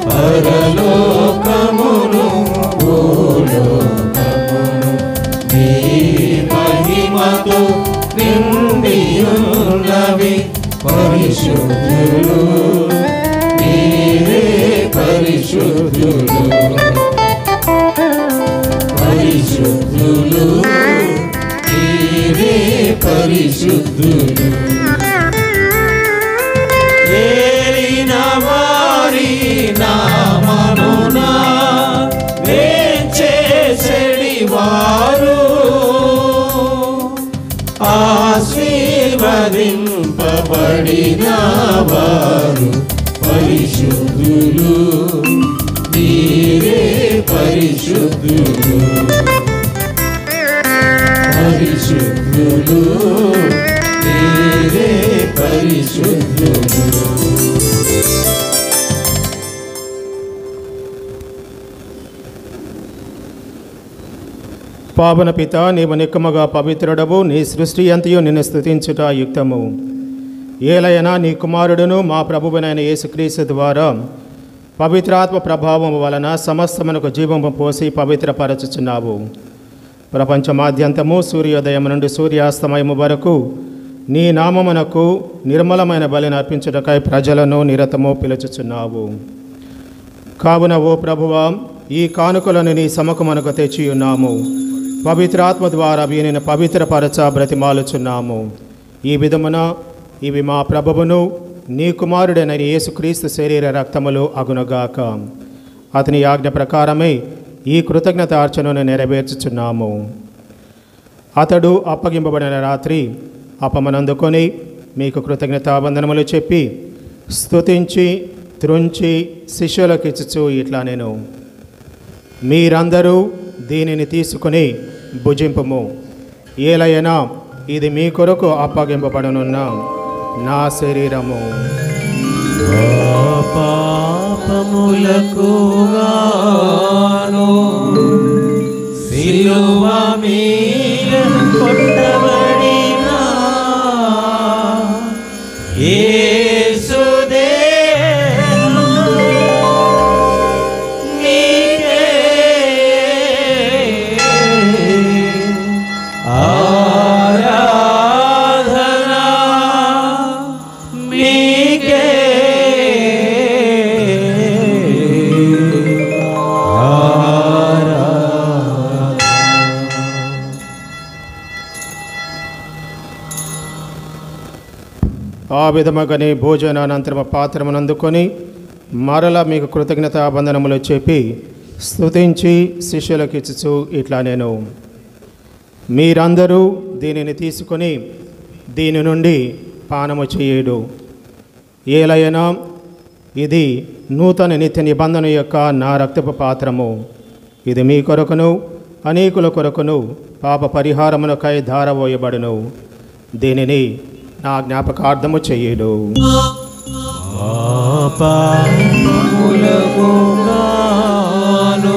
పరలోకమును భూలోకమును పరిశుద్ధులు పరిశుద్ధులు మీరే పరిశుద్ధులు ఏలిన వారి నామమున వేంచేసెడి వారు ఆశీర్వదింపబడిన వారు పరిశుద్ధులు మీరే పరిశుద్ధులు పరిశుద్ధులు మీరే పరిశుద్ధులు పావన పిత, నీవు నిక్కముగా పవిత్రుడవు, నీ సృష్టి అంతయు నిన్ను స్తుతించుట యుక్తము. ఏలైనా నీ కుమారుడును మా ప్రభువునైన యేసుక్రీస్తు ద్వారా పవిత్రాత్మ ప్రభావం వలన సమస్తమునకు జీవము పోసి పవిత్రపరచుచున్నావు. ప్రపంచమాద్యంతము సూర్యోదయం నుండి సూర్యాస్తమయము వరకు నీ నామమునకు నిర్మలమైన బలిని అర్పించుటకై ప్రజలను నిరతము పిలుచుచున్నావు. కావున ఓ ప్రభువా, ఈ కానుకలను నీ సముఖమునకు తెచ్చియున్నాము. పవిత్రాత్మ ద్వారా వీనిని పవిత్రపరచ బ్రతిమాలుచున్నాము. ఈ విధమున ఇవి మా ప్రభువును నీ కుమారుడైన యేసుక్రీస్తు శరీర రక్తములు అగునుగాక. అతని ఆజ్ఞ ప్రకారమే ఈ కృతజ్ఞతార్చనను నెరవేర్చుచున్నాము. అతడు అప్పగింపబడిన రాత్రి అపమనందుకొని మీకు కృతజ్ఞతావందనములు చెప్పి స్తుతించి త్రుంచి శిష్యులకు ఇచ్చుచు ఇట్లా నేను, మీరందరూ దీనిని తీసుకుని భుజింపుము. ఏలైనా ఇది మీ కొరకు అప్పగింపబడనున్న నా శరీరము. పాపములకు గాను సిలువ మీద కొట్టబడిన యేసుదేవా నీకే ఆరాధన నీకే ఆ విధముగానే భోజనానంతరము పాత్రమును అందుకొని మరల మీకు కృతజ్ఞతాబంధనములు చెప్పి స్తుతించి శిష్యులకు ఇచ్చుచు ఇట్లా నేను, మీరందరూ దీనిని తీసుకొని దీని నుండి పానము చేయుడు. ఏలైనా ఇది నూతన నిత్య నిబంధన యొక్క నా రక్తపు పాత్రము. ఇది మీ కొరకును అనేకుల కొరకును పాప పరిహారమునకై ధారపోయబడును. దీనిని నా జ్ఞాపకార్థము చేయుడు. పాపములకు గాను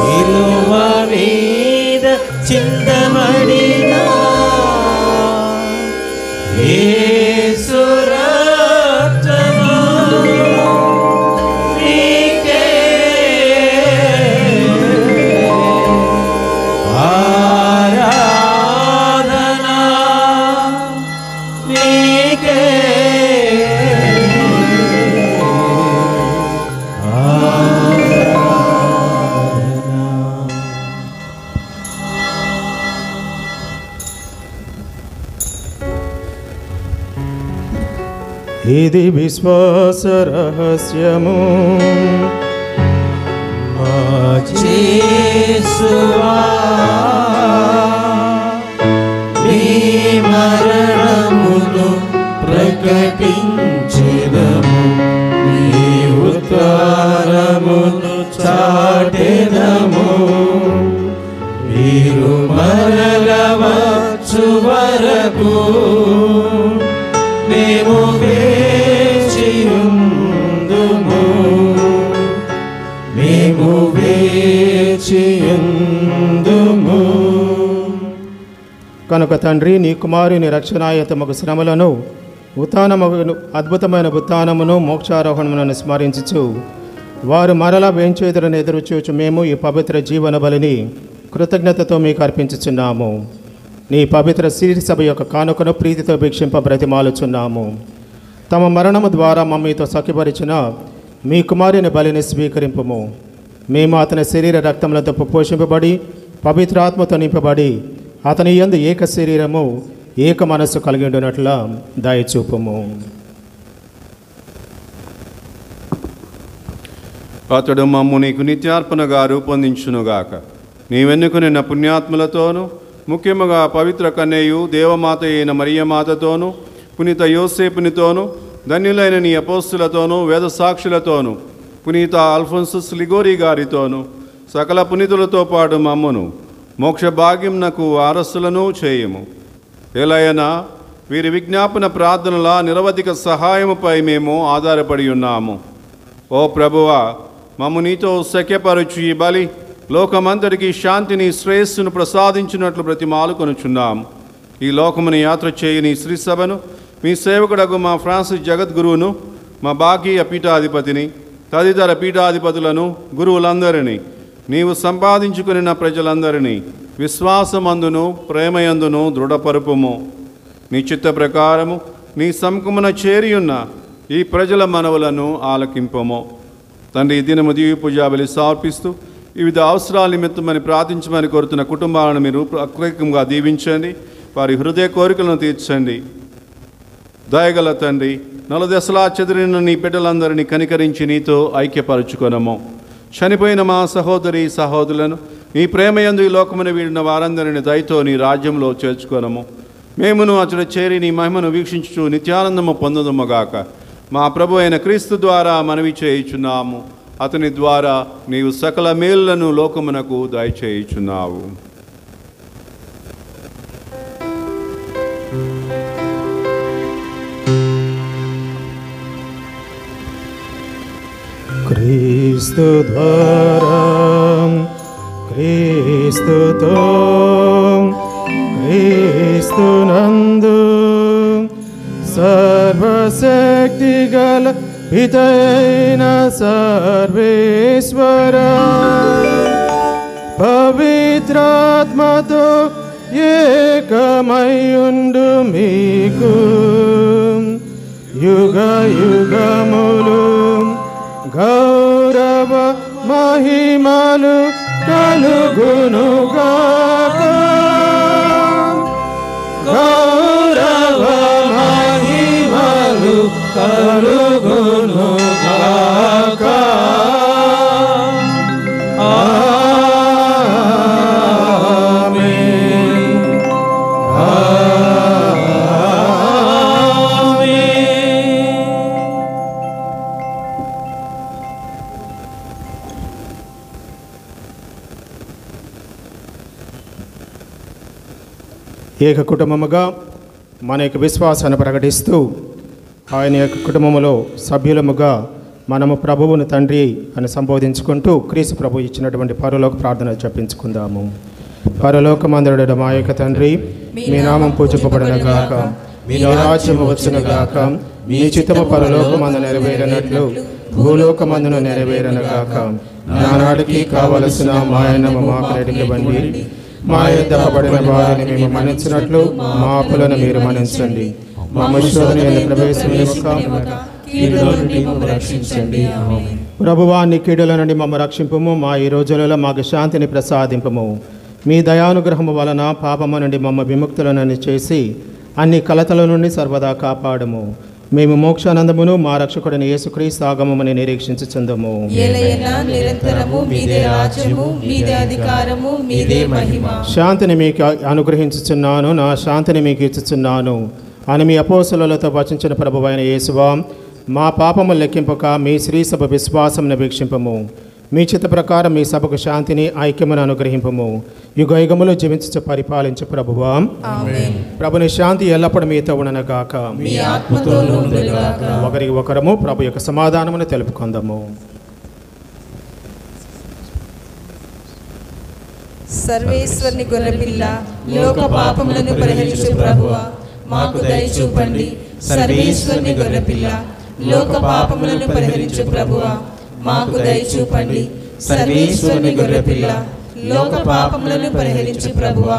సిలువ మీద చిందబడిన యేసు రక్తము నీకే ఆరాధన నీకే ఇది విశ్వాస రహస్యము. మా యేసువా నీ మరణమును ప్రకటించెదము, నీ ఉత్థానమును చాటెదము. మీరు మరల వచ్చు వరకు మేము వేచియుందుము, మేము వేచియుందుము. కనుక తండ్రి, నీ కుమారుని రక్షణాయతమగు శ్రమలను ఉత్థానమగు అద్భుతమైన ఉత్థానమును మోక్షారోహణములను స్మరించుచు వారు మరలా వేంచేదురని ఎదురుచూచు మేము ఈ పవిత్ర జీవన బలిని కృతజ్ఞతతో మీకు అర్పించుచున్నాము. నీ పవిత్ర శిరి సభ యొక్క కానుకను ప్రీతితో భిక్షింప బ్రతిమాలుచున్నాము. తమ మరణము ద్వారా మమ్మీతో సఖ్యపరిచిన మీ కుమారుని బలిని స్వీకరింపుము. మేము అతని శరీర రక్తములతో పోషింపబడి పవిత్రాత్మతో నింపబడి అతని యందు ఏక శరీరము ఏక మనస్సు కలిగి ఉండునట్ల దయచూపుము. అతడు మమ్ము నీకు నిత్యార్పణగా రూపొందించునుగాక. నీవెన్నుకున్న పుణ్యాత్ములతోనూ ముఖ్యముగా పవిత్ర కన్యయు దేవమాత అయిన మరియమాతతోనూ పునీత యోసేపునితోనూ ధన్యులైన నీ అపోస్తులతోనూ వేద సాక్షులతోనూ పునీత అల్ఫోన్సస్ లిగోరి గారితోనూ సకల పునీతులతో పాటు మమ్మును మోక్ష భాగ్యంనకు వారసులను చేయము. ఎలయనా వీరి విజ్ఞాపన ప్రార్థనల నిరవధిక సహాయముపై మేము ఆధారపడి ఉన్నాము. ఓ ప్రభువా, మమ్ము నీతో సఖ్యపరచు ఈ బలి లోకమంతటికి శాంతిని శ్రేయస్సును ప్రసాదించినట్లు ప్రతిమాలు కొనుచున్నాము. ఈ లోకమును యాత్ర చేయని శ్రీ సభను మీ సేవకుడకు మా ఫ్రాన్సిస్ జగద్గురువును, మా భాగీయ పీఠాధిపతిని, తదితర పీఠాధిపతులను, గురువులందరినీ, నీవు సంపాదించుకుని ప్రజలందరినీ విశ్వాసమందును ప్రేమయందును దృఢపరుపుము. నీ చిత్త ప్రకారము నీ సముఖమున చేరియున్న ఈ ప్రజల మనవులను ఆలకింపము. తండ్రి, ఈ దినము దివ్య పూజాబలి సమర్పిస్తూ వివిధ అవసరాల నిమిత్తమని ప్రార్థించమని కోరుతున్న కుటుంబాలను మీరు ప్రత్యేకంగా దీవించండి. వారి హృదయ కోరికలను తీర్చండి. దయగల తండ్రి, నలుదశలా చెదిరిన నీ బిడ్డలందరినీ కనికరించి నీతో ఐక్యపరచుకొనము. చనిపోయిన మా సహోదరి సహోదరులను నీ ప్రేమయందు ఈ లోకమును వీడిన వారందరిని దయతో నీ రాజ్యంలో చేర్చుకొనము. మేమును అతడు చేరి నీ మహిమను వీక్షించుచు నిత్యానందము పొందుదుముగాక. మా ప్రభు అయిన క్రీస్తు ద్వారా మనవి చేయుచున్నాము. అతని ద్వారా నీవు సకల మేలులను లోకమునకు దయచేయుచున్నావు. క్రీస్తు ద్వారా క్రీస్తుతో క్రీస్తునందు సర్వశక్తి గల పితైన సర్వేశ్వర పవిత్రాత్మతో ఏకమయుండు మీకు యుగ యుగములు గౌరవ మహిమలు కలుగునుగాక. గౌరవ మహిమలు కలుగునుగాక. ఆమేన్. ఏక కుటుంబముగా మన యొక్క విశ్వాసాన్ని ప్రకటిస్తూ ఆయన యొక్క కుటుంబములో సభ్యులముగా మనము ప్రభువును తండ్రి అని సంబోధించుకుంటూ క్రీస్తు ప్రభు ఇచ్చినటువంటి పరలోక ప్రార్థన జపించుకుందాము. పరలోకమందుడు మా యొక్క తండ్రి, మీ నామం పూజింపబడునుగాక, మీ రాజ్యము వచ్చునుగాక, మీ చిత్తము పరలోకమందు నెరవేరినట్లు భూలోకమందును నెరవేరునుగాక. నానాటికి కావలసిన మా అన్నము మాకు నేటికివ్వండి. మా యొద్ద పడిన వారిని మేము మన్నించినట్లు మా అప్పులను మీరు మన్నించండి. మా శోధన రక్షించండి. ప్రభువా, నీ కీడుల నుండి మమ్మ రక్షింపుము. మా ఈ రోజులలో మాకు శాంతిని ప్రసాదింపము. మీ దయానుగ్రహము వలన పాపము నుండి మమ్మ విముక్తులను చేసి అన్ని కలతల నుండి సర్వదా కాపాడము. మేము మోక్షానందమును మా రక్షకుడిని యేసుక్రీస్తు ఆగమముని నిరీక్షించుచుందము. శాంతిని మీకు అనుగ్రహించుచున్నాను, నా శాంతిని మీకు ఇచ్చుచున్నాను అని మీ అపోస్తలులతో వచించిన ప్రభువైన యేసువా, మా పాపము లెక్కింపక మీ శ్రీ సభ విశ్వాసమును వీక్షింపము. మీ చిత్త ప్రకారం మీ సభకు శాంతిని ఐక్యమును అనుగ్రహింపము. యుగయుగములు జీవించు పరిపాలించు ప్రభువా. ప్రభుని శాంతి ఎల్లప్పుడూ మీతో ఉండనుగాక. ఒకరికి ఒకరము ప్రభు యొక్క సమాధానమును తెలుపుకుందాము. సర్వేశ్వరుని గొర్రెపిల్ల, లోక పాపములను పరిహరించు ప్రభువా, మాకు దయ చూపండి. సర్వేశ్వరుని గొర్రెపిల్ల, లోక పాపములను పరిహరించు ప్రభువా, మాకు దయ చూపండి. సర్వేశ్వరుని గొర్రెపిల్ల, లోక పాపములను పరిహరించు ప్రభువా,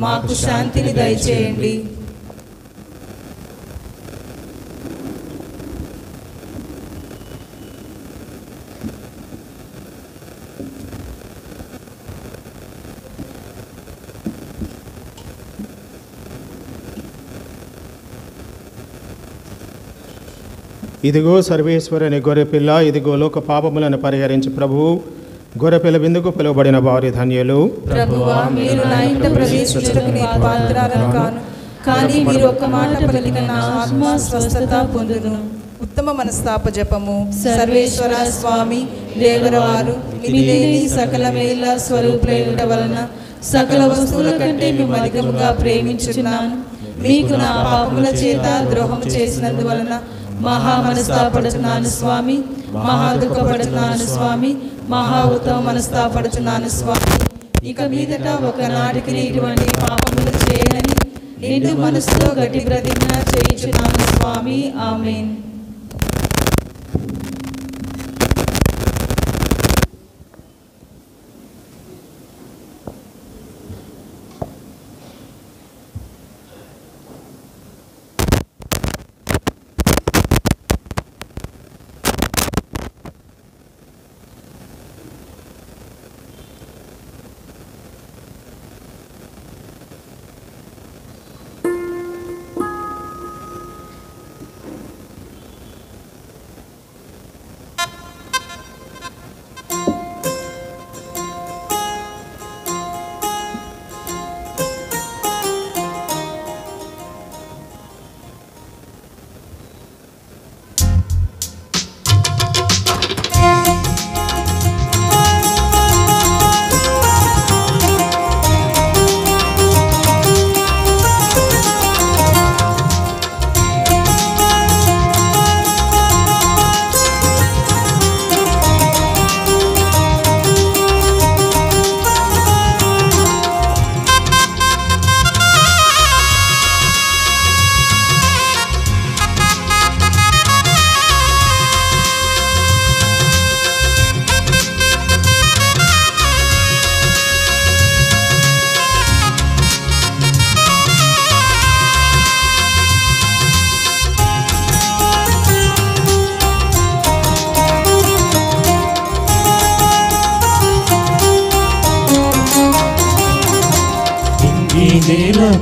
మాకు శాంతిని దయచేయండి. ఇదిగో సర్వేశ్వరుని గొర్రెపిల్ల, ఇదిగో లోక పాపములను పరిహరించి ప్రభువు, గొర్రెపిల్ల విందుకు పిలువబడిన వారి ధన్యులు. ప్రభువా, మీరు నా ఇంట ప్రవేశించుటకు నేను పాత్రురాలను కాను, కానీ మీరు ఒక్క మాట పలికిన నా ఆత్మ స్వస్థత పొందును. ఉత్తమ మనస్తాప జపము. సర్వేశ్వర స్వామి దేవరవారు మిగిలేని సకల మేల స్వరూపులైన వలన సకల వస్తువుల కంటే మేము అధికముగా ప్రేమించుచున్నాను. మీకు నా పాపముల చేత ద్రోహం చేసినందువలన మహా మనస్తాపడుతున్నాను స్వామి, మహా దుఃఖపడుతున్నాను స్వామి, మహా ఉత్తమ మనస్తాపడుతున్నాను స్వామి. ఇక మీదట ఒకనాటికి ఇటువంటి పాపములు చేయనని నిండు మనసుతో గట్టి ప్రతిజ్ఞ చేయించున్నాను స్వామి. ఆమేన్.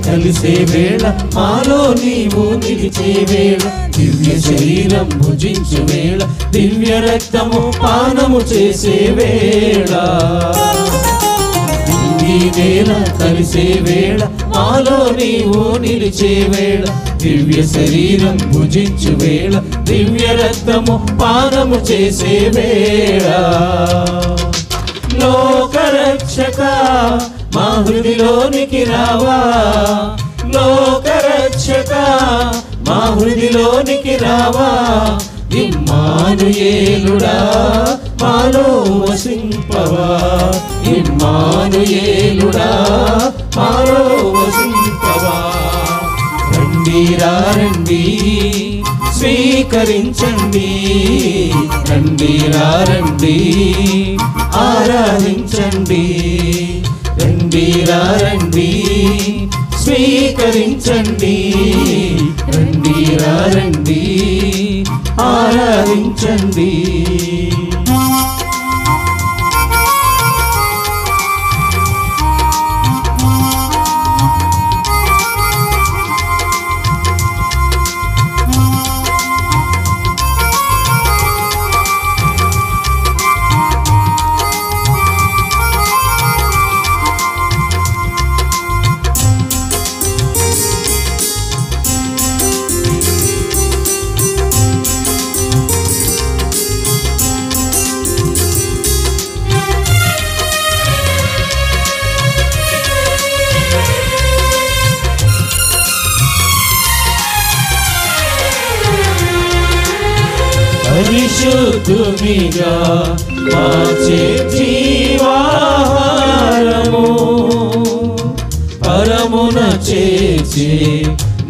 కలిసే వేళ మాలో నీవు నిలిచే వేళ, దివ్య శరీరం భుజించే వేళ, దివ్య రక్తము పానము చేసే వేళ. ఈ వేళ కలిసే వేళ మాలో నీవు నిలిచే వేళ, దివ్య శరీరం భుజించు వేళ, దివ్య రక్తము పానము చేసే వేళ. లోకరక్షక మా హృదిలోనికి రావా, లోకరక్షక మా హృదిలోనికి రావా, ఇమ్మానుయేలుడా మాలో వసింపవా, ఇమ్మానుయేలుడా మాలో వసింపవా. రండి రండి స్వీకరించండి, రండి రండి ఆరాధించండి, రండి రండి స్వీకరించండి, రండి రండి ఆరాధించండి. పరిశుద్ధునిగా మార్చే జీవాహారము, పరమున చేర్చే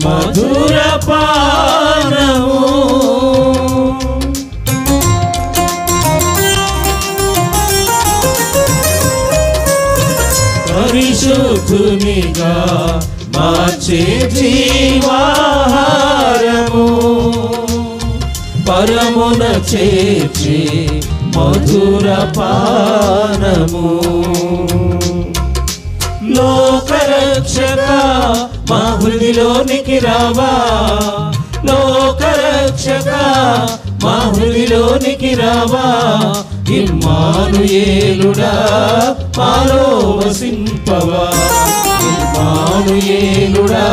మధుర పానము. పరిశుద్ధునిగా మార్చే జీవాహారము, పరమున చేర్చే మధుర పానము. లోకరక్షక మా హృదిలోనికి రావా, లోకరక్షక మా హృదిలోనికి రావా ఇమ్మానుయేలుడా మాలో వసింపవా ఇమ్మానుయేలుడా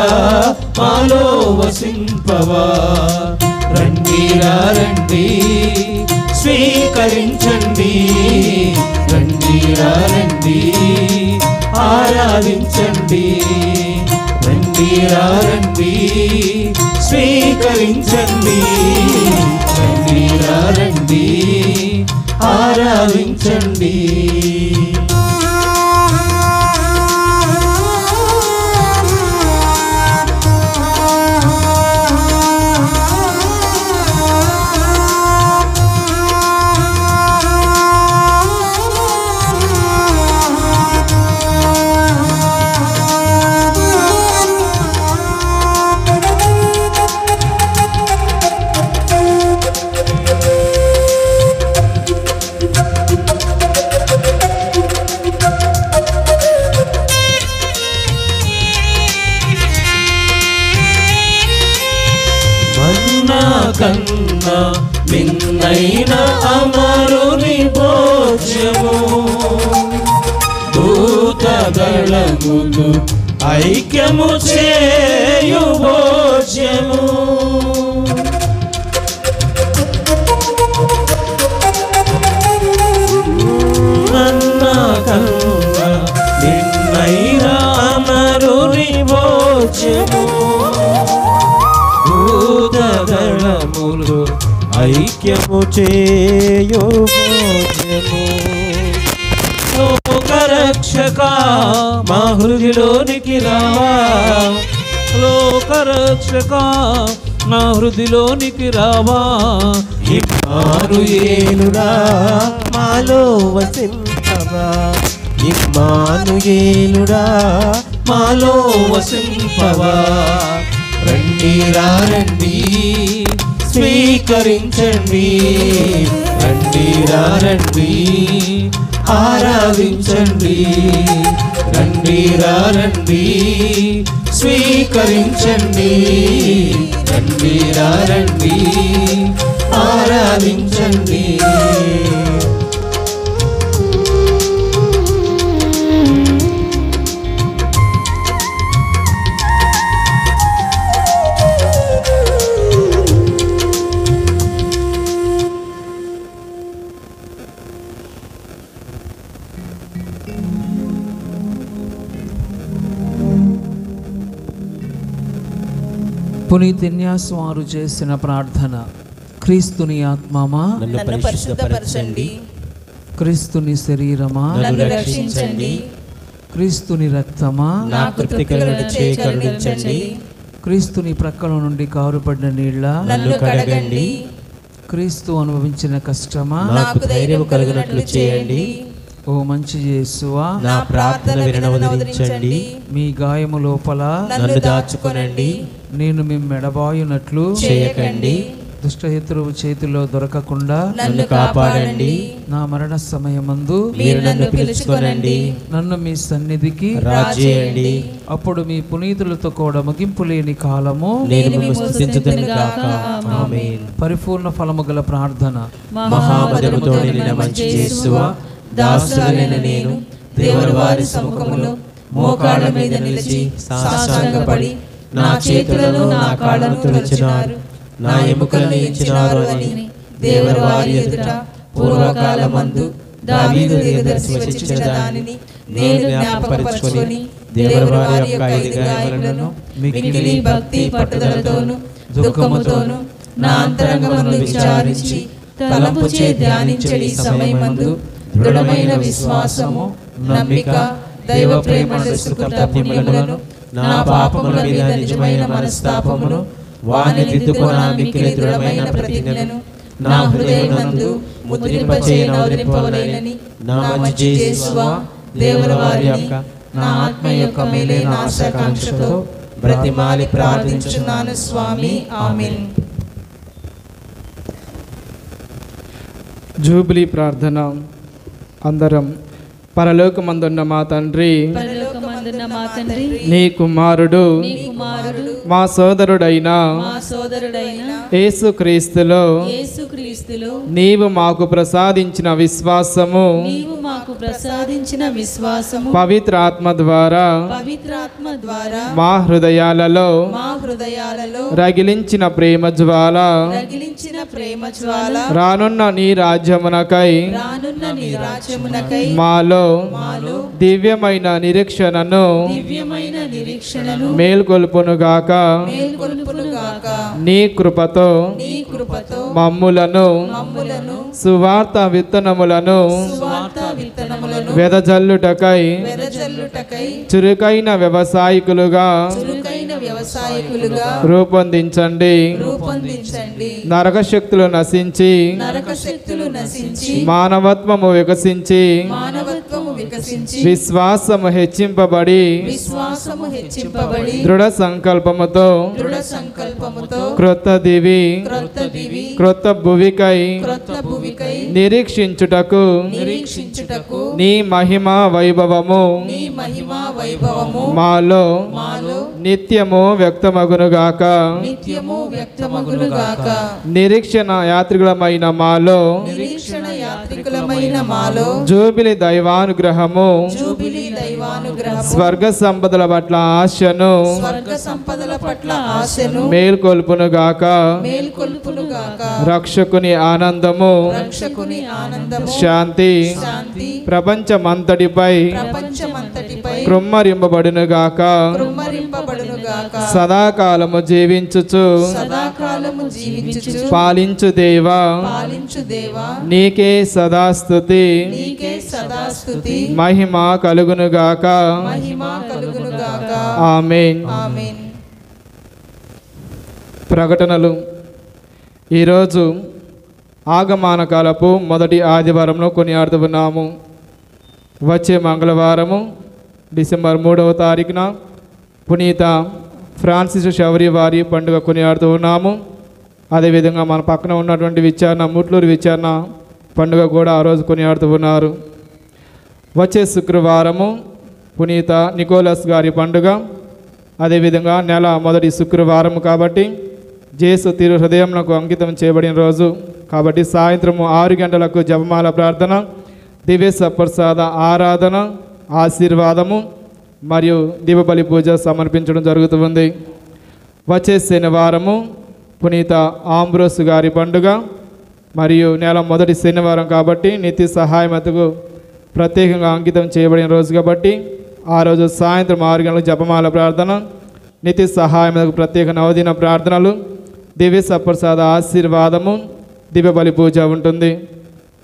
మాలో వసింపవా రండి రండి స్వీకరించండి రండి రండి ఆరాధించండి రండి రండి స్వీకరించండి రండి రండి ఆరాధించండి కన్నా మిన్నైన అమరుని భోజ్యము దూతగళములు ఐక్యము చేయు భోజ్యము కన్నా కన్నా మిన్నైన అమరుని భోజ్యము దళములు ఐక్యము చేయు భోజ్యము లోకరక్షక మా హృదిలోనికి రావా లోకరక్షక నా హృదిలోనికి రావా ఇమ్మానుయేలుడా మాలో వసింపవా ఇమ్మానుయేలుడా మాలో వసింపవా రండి రండి స్వీకరించండి రండి రండి ఆరాధించండి రండి రండి స్వీకరించండి రండి రండి ఆరాధించండి పునీతిన్యాస్ వారు చేసిన ప్రార్థన. క్రీస్తుని ఆత్మమా నన్ను పరిశుద్ధపరచండి, క్రీస్తుని శరీరమా నన్ను రక్షించండి, క్రీస్తుని రక్తమా నాకు తృప్తి కలుగజేయ కరుణించండి, క్రీస్తుని ప్రక్కల నుండి కారుపడిన నీళ్ళ నన్ను కడగండి, క్రీస్తు అనుభవించిన కష్టమా నాకు ధైర్యం కలుగునట్లు చేయండి. ఓ మంచి యేసువా నా ప్రార్థన వినవదరించండి, మీ గాయము లోపల నన్ను దాచుకొనండి, నేను మిమ్ము ఎడబాయునట్లు చేయకండి, దుష్టశత్రువు చేతిలో దొరకకుండా నన్ను కాపాడండి, నా మరణ సమయమందు మీరు నన్ను పిలుచుకొనండి, నన్ను మీ సన్నిధికి రాజేయండి. అప్పుడు మీ పునీతులతో కూడా ముగింపు లేని కాలము నేను మిమ్ము స్తుతింతును గాక. ఆమేన్. పరిపూర్ణ ఫలము గల ప్రార్థన. మహామధురముతో నిండిన మంచి యేసువా, దాసుడైన నేను దేవుని వారి సముఖములో మోకాళ్ళ మీద నిలిచి సాష్టాంగపడి నా చేతులను నా కాళ్ళను తొలిచినారు, నా ఎముకలను ఇచ్చినారు అని దేవుని వారి ఎదుట పూర్వకాలమందు దావీదు దీర్ఘదర్శి వచించిన దానిని నేను జ్ఞాపకపరచుకొని దేవుని వారి యొక్క 5 గాయములను మిక్కిలి భక్తి పట్టుదలతోను దుఃఖముతోను నా అంతరంగమును విచారించి తలంపుచే ధ్యానించడి సమయమందు దృఢమైన విశ్వాసము, నమ్మిక, దైవ ప్రేమ సుకృత పుణ్యములను, నా పాపముల మీద నిజమైన మనస్తాపమును, వాని దిద్దుకొన మిక్కిలి దృఢమైన ప్రతిజ్ఞను నా హృదయమందు ముద్రింపచేయనవరింపవలెనని నా మంచి యేసువా, దేవుని వారి యొక్క నా ఆత్మ యొక్క మేలైన ఆశాకాంక్షతో బ్రతిమాలి ప్రార్థించుచున్నాను స్వామి. ఆమేన్. జూబిలీ ప్రార్థన. అందరం. పరలోకమందున్న మా తండ్రి, నీ కుమారుడు మా సోదరుడైన యేసుక్రీస్తులో యేసుక్రీస్తులో నీవు మాకు ప్రసాదించిన విశ్వాసము నీవు మాకు ప్రసాదించిన విశ్వాసము పవిత్రాత్మ ద్వారా పవిత్రాత్మ ద్వారా మా హృదయాలలో రగిలించిన ప్రేమ జ్వాల రానున్న నీ రాజ్యమునకై మాలో దివ్యమైన నిరీక్షణను మేల్కొల్పునుగాక. నీ కృపతో మమ్ములను సువార్త విత్తనములను వెదజల్లుటకై చురుకైన వ్యవసాయకులుగా రూపొందించండి. నరక శక్తులు నశించి మానవత్వము వికసించి విశ్వాసము హెచ్చింపబడి దృఢ సంకల్పముతో క్రొత్త దివి క్రొత్త భువికై నిరీక్షించుటకు నీ మహిమా వైభవము మాలో నిత్యము వ్యక్తమగునుగాక. నిరీక్షణ యాత్రికులమైన మాలో జూబిలి దైవానుగ్రహము స్వర్గ సంపదల పట్ల ఆశను మేల్కొల్పునుగాక. రక్షకుని ఆనందము శాంతి ప్రపంచమంతటిపై కృమ్మరింపబడునుగాక. సదాకాలము జీవించుచు పాలించు దేవా నీకే సదాస్తుతి మహిమ కలుగునుగాక. ఆమేన్. ప్రకటనలు. ఈరోజు ఆగమన కాలపు మొదటి ఆదివారంలో కొనియాడుతున్నాము. వచ్చే మంగళవారము డిసెంబర్ 3వ తారీఖున పునీత ఫ్రాన్సిస్ షవరి వారి పండుగ కొనియాడుతూ ఉన్నాము. అదేవిధంగా మన పక్కన ఉన్నటువంటి విచారణ ముట్లూరు విచారణ పండుగ కూడా ఆ రోజు కొనియాడుతూ ఉన్నారు. వచ్చే శుక్రవారము పునీత నికోలస్ గారి పండుగ. అదేవిధంగా నెల మొదటి శుక్రవారం కాబట్టి జేసు తిరు హృదయంకు అంకితం చేయబడిన రోజు కాబట్టి సాయంత్రం 6 గంటలకు జపమాల ప్రార్థన, దివ్య సప్రసాద ఆరాధన, ఆశీర్వాదము మరియు దీపబలి పూజ సమర్పించడం జరుగుతుంది. వచ్చే శనివారము పునీత ఆంబ్రోస్ గారి పండుగ మరియు నెల మొదటి శనివారం కాబట్టి నిత్య సహాయమతకు ప్రత్యేకంగా అంకితం చేయబడిన రోజు కాబట్టి ఆ రోజు సాయంత్రం 6 గంటలకు జపమాల ప్రార్థన, నిత్య సహాయమతకు ప్రత్యేక నవదిన ప్రార్థనలు, దివ్య సప్రసాద ఆశీర్వాదము, దివ్యబలి పూజ ఉంటుంది.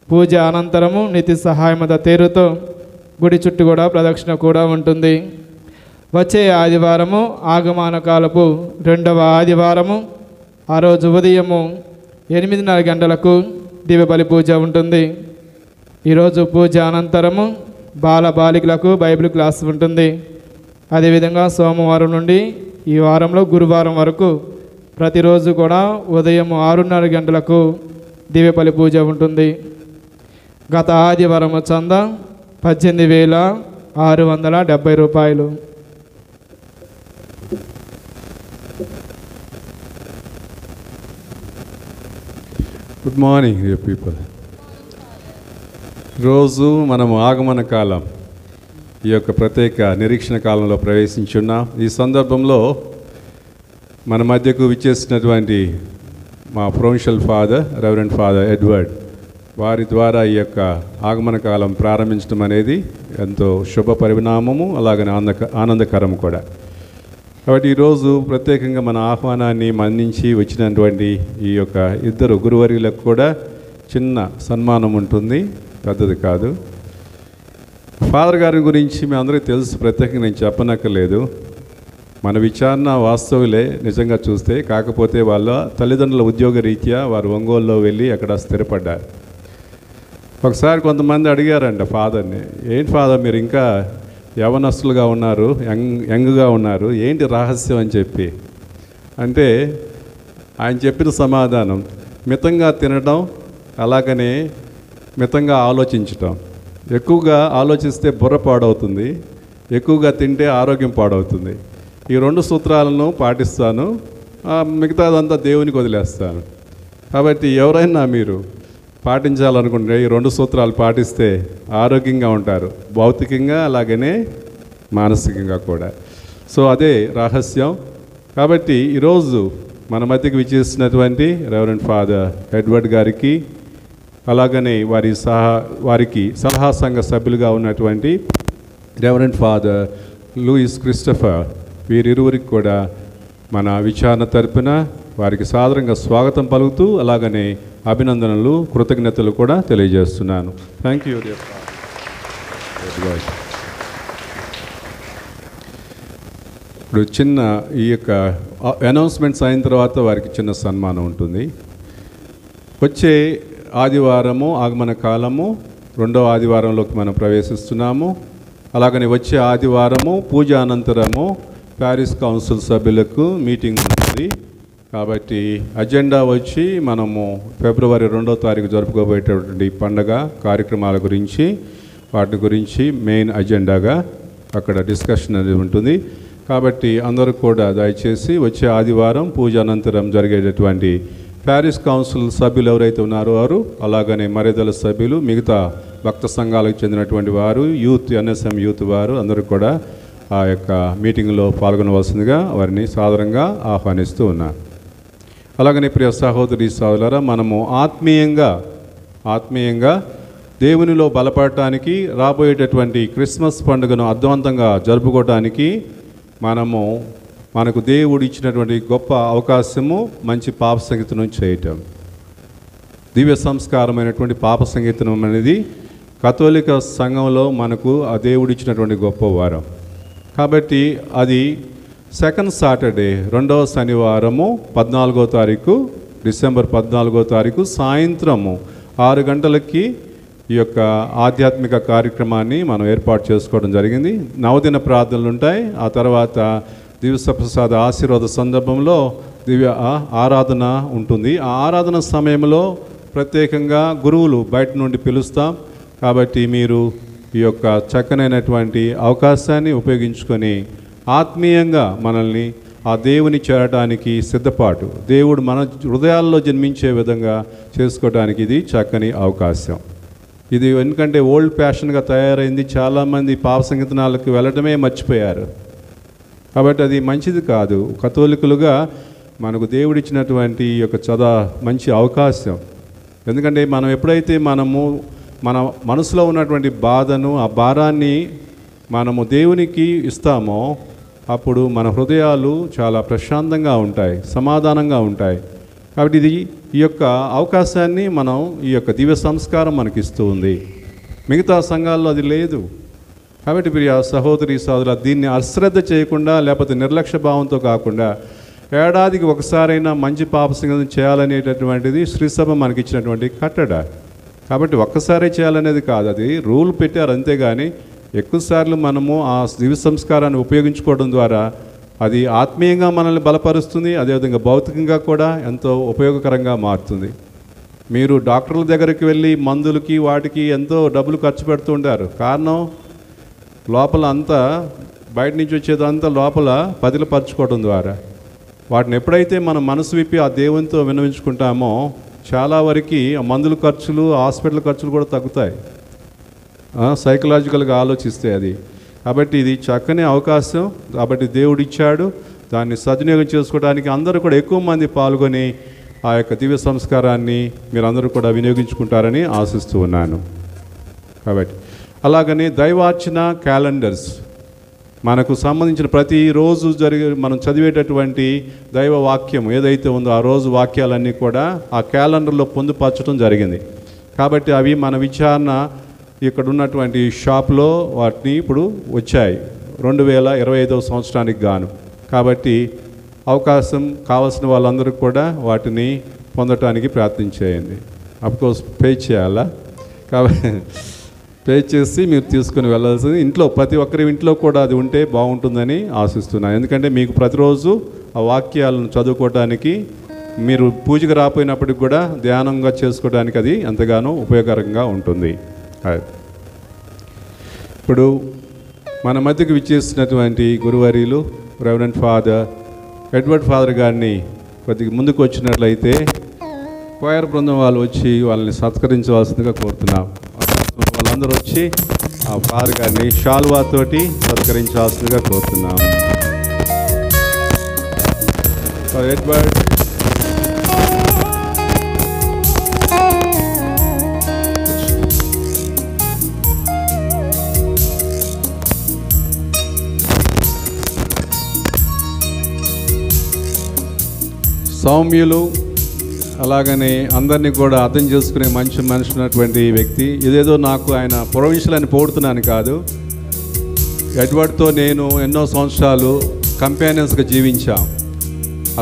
పూజ అనంతరము నిత్య సహాయమత తేరుతో గుడి చుట్టూ కూడా ప్రదక్షిణ కూడా ఉంటుంది. వచ్చే ఆదివారము ఆగమన కాలపు 2వ ఆదివారము. ఆ రోజు ఉదయము 8:30 గంటలకు దివ్యబలి పూజ ఉంటుంది. ఈరోజు పూజ అనంతరము బాల బాలికలకు బైబిల్ క్లాస్ ఉంటుంది. అదేవిధంగా సోమవారం నుండి ఈ వారంలో గురువారం వరకు ప్రతిరోజు కూడా ఉదయం 6:30 గంటలకు దివ్యబలి పూజ ఉంటుంది. గత ఆదివారం చందా 18,670 రూపాయలు. Good morning dear people. రోజు మనము ఆగమన కాలం ఈ యొక్క ప్రత్యేక నిరీక్షణ కాలంలో ప్రవేశించున్నాం. ఈ సందర్భంలో మన మధ్యకు విచ్చేసినటువంటి మా provincial father reverend father Edward వారి ద్వారా ఈ యొక్క ఆగమన కాలం ప్రారంభించడం అనేది ఎంతో శుభ పరిణామము, అలాగనే ఆనందకరం కూడా. కాబట్టి ఈరోజు ప్రత్యేకంగా మన ఆహ్వానాన్ని మన్నించి వచ్చినటువంటి ఈ యొక్క ఇద్దరు గురువర్యులకు కూడా చిన్న సన్మానం ఉంటుంది, పెద్దది కాదు. ఫాదర్ గారి గురించి మీ అందరికీ తెలుసు, ప్రత్యేకంగా నేను చెప్పనక్కర్లేదు. మన విచారణ వాస్తవులే నిజంగా చూస్తే, కాకపోతే వాళ్ళ తల్లిదండ్రుల ఉద్యోగ రీత్యా వారు ఒంగోలులో వెళ్ళి అక్కడ స్థిరపడ్డారు. ఒకసారి కొంతమంది అడిగారంట ఫాదర్ని, ఏంటి ఫాదర్ మీరు ఇంకా యవనస్తులుగా ఉన్నారు, యంగ్గా ఉన్నారు, ఏంటి రహస్యం అని చెప్పి అంటే ఆయన చెప్పిన సమాధానం మితంగా తినడం, అలాగనే మితంగా ఆలోచించటం. ఎక్కువగా ఆలోచిస్తే బుర్ర పాడవుతుంది, ఎక్కువగా తింటే ఆరోగ్యం పాడవుతుంది. ఈ 2 సూత్రాలను పాటిస్తాను, మిగతాదంతా దేవునికి వదిలేస్తాను. కాబట్టి ఎవరైనా మీరు పాటించాలనుకుంటే ఈ 2 సూత్రాలు పాటిస్తే ఆరోగ్యంగా ఉంటారు, భౌతికంగా అలాగనే మానసికంగా కూడా. సో అదే రహస్యం. కాబట్టి ఈరోజు మన మధ్యకి విచ్చేసినటువంటి రెవరెండ్ ఫాదర్ ఎడ్వర్డ్ గారికి, అలాగనే వారికి సలహా సంఘ సభ్యులుగా ఉన్నటువంటి రెవరెండ్ ఫాదర్ లూయిస్ క్రిస్టఫర్, వీరిరువురికి కూడా మన విచారణ తరపున వారికి సాదరంగా స్వాగతం పలుకుతూ అలాగనే అభినందనలు, కృతజ్ఞతలు కూడా తెలియజేస్తున్నాను. Thank you. ఇప్పుడు చిన్న ఈ యొక్క అనౌన్స్మెంట్స్ అయిన తర్వాత వారికి చిన్న సన్మానం ఉంటుంది. వచ్చే ఆదివారము ఆగమన కాలము 2వ ఆదివారంలోకి మనం ప్రవేశిస్తున్నాము. అలాగనే వచ్చే ఆదివారము పూజ అనంతరము ప్యారిస్ కౌన్సిల్ సభ్యులకు మీటింగ్ ఉంటుంది. కాబట్టి అజెండా వచ్చి మనము ఫిబ్రవరి 2వ తారీఖు జరుపుకోబోయేటటువంటి పండగ కార్యక్రమాల గురించి, వాటి గురించి మెయిన్ అజెండాగా అక్కడ డిస్కషన్ అనేది ఉంటుంది. కాబట్టి అందరూ కూడా దయచేసి వచ్చే ఆదివారం పూజ అనంతరం జరిగేటటువంటి ప్యారిస్ కౌన్సిల్ సభ్యులు ఎవరైతే ఉన్నారో వారు, అలాగనే మర్యాదల సభ్యులు, మిగతా భక్త సంఘాలకు చెందినటువంటి వారు, యూత్ ఎన్ఎస్ఎం యూత్ వారు అందరూ కూడా ఆ యొక్క మీటింగ్లో పాల్గొనవలసిందిగా వారిని సాదరంగా ఆహ్వానిస్తూ ఉన్నారు. అలాగనే ప్రియ సహోదరి సహోదరులారా, మనము ఆత్మీయంగా దేవునిలో బలపడటానికి, రాబోయేటటువంటి క్రిస్మస్ పండుగను అర్థవంతంగా జరుపుకోవడానికి మనకు దేవుడు ఇచ్చినటువంటి గొప్ప అవకాశము మంచి పాప సంగీతం చేయటం. దివ్య సంస్కారమైనటువంటి పాప సంగీతం అనేది కథోలిక సంఘంలో మనకు ఆ దేవుడు ఇచ్చినటువంటి గొప్ప వారం. కాబట్టి అది సెకండ్ సాటర్డే, 2వ శనివారము 14వ తారీఖు, డిసెంబర్ 14వ తారీఖు సాయంత్రము 6 గంటలకి ఈ యొక్క ఆధ్యాత్మిక కార్యక్రమాన్ని మనం ఏర్పాటు చేసుకోవడం జరిగింది. నవదిన ప్రార్థనలు ఉంటాయి. ఆ తర్వాత దివ్యప్రసాద ఆశీర్వాద సందర్భంలో దివ్య ఆరాధన ఉంటుంది. ఆ ఆరాధన సమయంలో ప్రత్యేకంగా గురువులు బయట నుండి పిలుస్తాం. కాబట్టి మీరు ఈ యొక్క చక్కనైనటువంటి అవకాశాన్ని ఉపయోగించుకొని ఆత్మీయంగా మనల్ని ఆ దేవుని చేరడానికి సిద్ధపాటు, దేవుడు మన హృదయాల్లో జన్మించే విధంగా చేసుకోవడానికి ఇది చక్కని అవకాశం. ఇది ఎందుకంటే ఓల్డ్ ఫ్యాషన్గా తయారైంది. చాలామంది పాప సంకీర్తనాలకు వెళ్ళటమే మర్చిపోయారు. కాబట్టి అది మంచిది కాదు. కథోలికులుగా మనకు దేవుడిచ్చినటువంటి ఈ యొక్క మంచి అవకాశం. ఎందుకంటే మనం ఎప్పుడైతే మన మనసులో ఉన్నటువంటి బాధను, ఆ భారాన్ని మనము దేవునికి ఇస్తామో అప్పుడు మన హృదయాలు చాలా ప్రశాంతంగా ఉంటాయి, సమాధానంగా ఉంటాయి. కాబట్టి ఈ యొక్క అవకాశాన్ని ఈ యొక్క దివ్య సంస్కారం మనకిస్తూ ఉంది. మిగతా సంఘాల్లో అది లేదు. కాబట్టి ప్రియ సహోదరి సహోదరులు, దీన్ని అశ్రద్ధ చేయకుండా, లేకపోతే నిర్లక్ష్య భావంతో కాకుండా ఏడాదికి ఒకసారైనా మంచి పాప సంగీతం చేయాలనేటటువంటిది శ్రీసభ మనకిచ్చినటువంటి కట్టడ. కాబట్టి ఒక్కసారే చేయాలనేది కాదు, అది రూల్ పెట్టారు. అంతేగాని ఎక్కువసార్లు మనము ఆ దివ్య సంస్కారాన్ని ఉపయోగించుకోవడం ద్వారా అది ఆత్మీయంగా మనల్ని బలపరుస్తుంది, అదేవిధంగా భౌతికంగా కూడా ఎంతో ఉపయోగకరంగా మారుతుంది. మీరు డాక్టర్ల దగ్గరికి వెళ్ళి మందులకి వాటికి ఎంతో డబ్బులు ఖర్చు పెడుతూ ఉంటారు. కారణం లోపల అంతా బయట నుంచి వచ్చేదంతా లోపల పదిలపరచుకోవడం ద్వారా. వాటిని ఎప్పుడైతే మనం మనసు విప్పి ఆ దేవునితో విన్నవించుకుంటామో చాలా వరకు ఆ మందుల ఖర్చులు, హాస్పిటల్ ఖర్చులు కూడా తగ్గుతాయి, సైకలాజికల్గా ఆలోచిస్తే అది. కాబట్టి ఇది చక్కని అవకాశం. కాబట్టి దేవుడు ఇచ్చాడు, దాన్ని సద్వినియోగం చేసుకోవడానికి అందరూ కూడా ఎక్కువ మంది పాల్గొని ఆ యొక్క దివ్య సంస్కారాన్ని మీరందరూ కూడా వినియోగించుకుంటారని ఆశిస్తూ ఉన్నాను. కాబట్టి అలాగనే దైవార్చన క్యాలెండర్స్ మనకు సంబంధించిన ప్రతిరోజు మనం చదివేటటువంటి దైవ వాక్యం ఏదైతే ఉందో ఆ రోజు వాక్యాలన్నీ కూడా ఆ క్యాలెండర్లో పొందుపరచడం జరిగింది. కాబట్టి అవి మన విచారణ ఇక్కడ ఉన్నటువంటి షాప్లో వాటిని ఇప్పుడు వచ్చాయి 2025వ సంవత్సరానికి గాను. కాబట్టి అవకాశం కావాల్సిన వాళ్ళందరూ కూడా వాటిని పొందటానికి ప్రయత్నం చేయండి. అఫ్కోర్స్ పే చేయాలా, కాబట్టి పే చేసి మీరు తీసుకుని వెళ్ళాల్సింది. ఇంట్లో ప్రతి ఒక్కరి ఇంట్లో కూడా అది ఉంటే బాగుంటుందని ఆశిస్తున్నాను. ఎందుకంటే మీకు ప్రతిరోజు ఆ వాక్యాలను చదువుకోవడానికి, మీరు పూజకు రాపోయినప్పటికి కూడా ధ్యానంగా చేసుకోవడానికి అది ఎంతగానో ఉపయోగకరంగా ఉంటుంది. ఇప్పుడు మన మధ్యకు విచ్చేసినటువంటి గురువర్యులు రెవరెండ్ ఫాదర్ ఎడ్వర్డ్ ఫాదర్ గారిని కొద్దిగా ముందుకు వచ్చినట్లయితే క్వైర్ బృందం వాళ్ళు వచ్చి వాళ్ళని సత్కరించవలసిందిగా కోరుతున్నాం. వాళ్ళందరూ వచ్చి ఆ ఫాదర్ గారిని షాల్వాతోటి సత్కరించాల్సిందిగా కోరుతున్నాం. ఎడ్వర్డ్ సౌమ్యులు, అలాగనే అందరినీ కూడా అర్థం చేసుకునే మంచి మనిషి ఉన్నటువంటి వ్యక్తి. ఇదేదో నాకు ఆయన ప్రొవిన్షియల్ అని పోడుతున్నాను కాదు. ఎడ్వర్డ్తో నేను ఎన్నో సంవత్సరాలు కంపానియన్స్గా జీవించాం.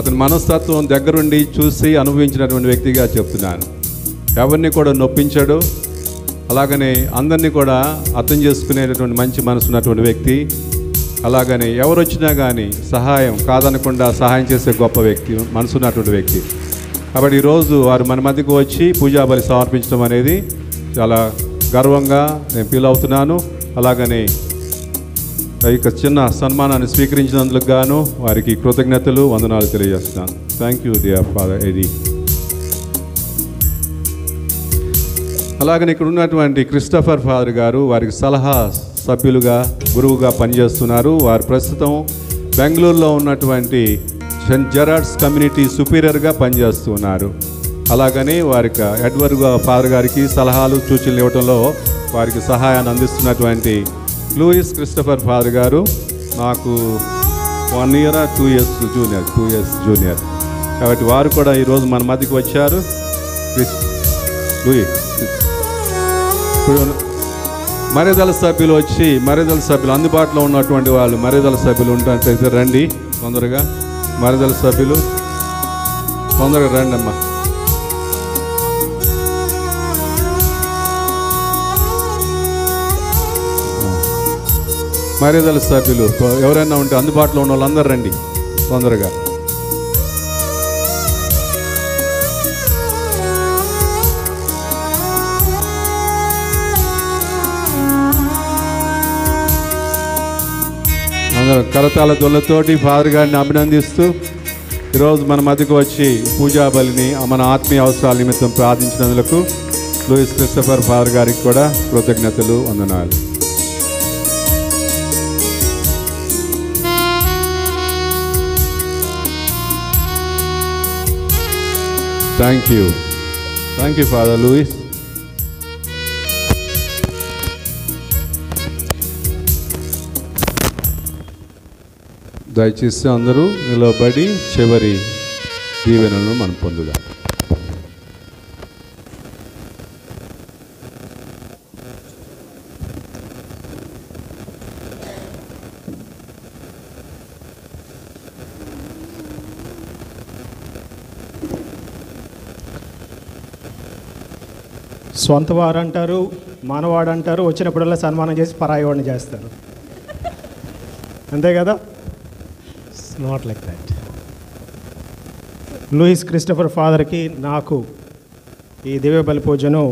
అతని మనస్తత్వం దగ్గరుండి చూసి అనుభవించినటువంటి వ్యక్తిగా చెప్తున్నాను. ఎవరిని కూడా నొప్పించాడు, అలాగనే అందరినీ కూడా అర్థం చేసుకునేటటువంటి మంచి మనసు ఉన్నటువంటి వ్యక్తి. అలాగని ఎవరు వచ్చినా కానీ సహాయం కాదనకుండా సహాయం చేసే గొప్ప వ్యక్తి, మనసున్నటువంటి వ్యక్తి. కాబట్టి ఈరోజు వారు మన మధ్యకు వచ్చి పూజా బలి సమర్పించడం అనేది చాలా గర్వంగా నేను ఫీల్ అవుతున్నాను. అలాగని ఇక చిన్న సన్మానాన్ని స్వీకరించినందుకు గాను వారికి కృతజ్ఞతలు, వందనాలు తెలియజేస్తున్నాను. థ్యాంక్ యూ డియర్ ఫాదర్ ఎడి. అలాగని ఇక్కడ ఉన్నటువంటి క్రిస్టఫర్ ఫాదర్ గారు వారికి సలహా సభ్యులుగా గురువుగా పనిచేస్తున్నారు. వారు ప్రస్తుతం బెంగళూరులో ఉన్నటువంటి సెయింట్ జెరార్డ్స్ కమ్యూనిటీ సుపీరియర్గా పనిచేస్తున్నారు. అలాగని వారికి ఎడ్వర్డ్ ఫాదర్ గారికి సలహాలు సూచనలు ఇవ్వడంలో వారికి సహాయాన్ని అందిస్తున్నటువంటి లూయిస్ క్రిస్టఫర్ ఫాదర్ గారు నాకు 1 year 2 years జూనియర్. కాబట్టి వారు కూడా ఈరోజు మన మధ్యకి వచ్చారు. లూయిస్ ఇప్పుడు మర్యాదల సభ్యులు వచ్చి, మర్యాదల సభ్యులు అందుబాటులో ఉన్నటువంటి వాళ్ళు మర్యాదల సభ్యులు ఉంటే రండి తొందరగా. మర్యాదల సభ్యులు తొందరగా రండి అమ్మా. మర్యాదల సభ్యులు ఎవరైనా ఉంటే అందుబాటులో ఉన్న వాళ్ళందరూ రండి తొందరగా. అందరూ కరతాళ ధ్వనులతోటి ఫాదర్ గారిని అభినందిస్తూ ఈరోజు మన మధ్యకు వచ్చి పూజా బలిని మన ఆత్మీయ అవసరాల నిమిత్తం ప్రార్థించినందుకు లూయిస్ క్రిస్టఫర్ ఫాదర్ గారికి కూడా కృతజ్ఞతలు, వందనాలు. Thank you father Louis. దయచేసి అందరూ నిలబడి చివరి దీవెనలను మనం పొందుదాం. సొంత వారు అంటారు, మానవాడు అంటారు, వచ్చినప్పుడల్లా సన్మానం చేసి పరాయివాడిని చేస్తారు. అంతే కదా? Not like that. Louis Christopher ఫాదర్కి నాకు ఈ దివ్య బలి పూజను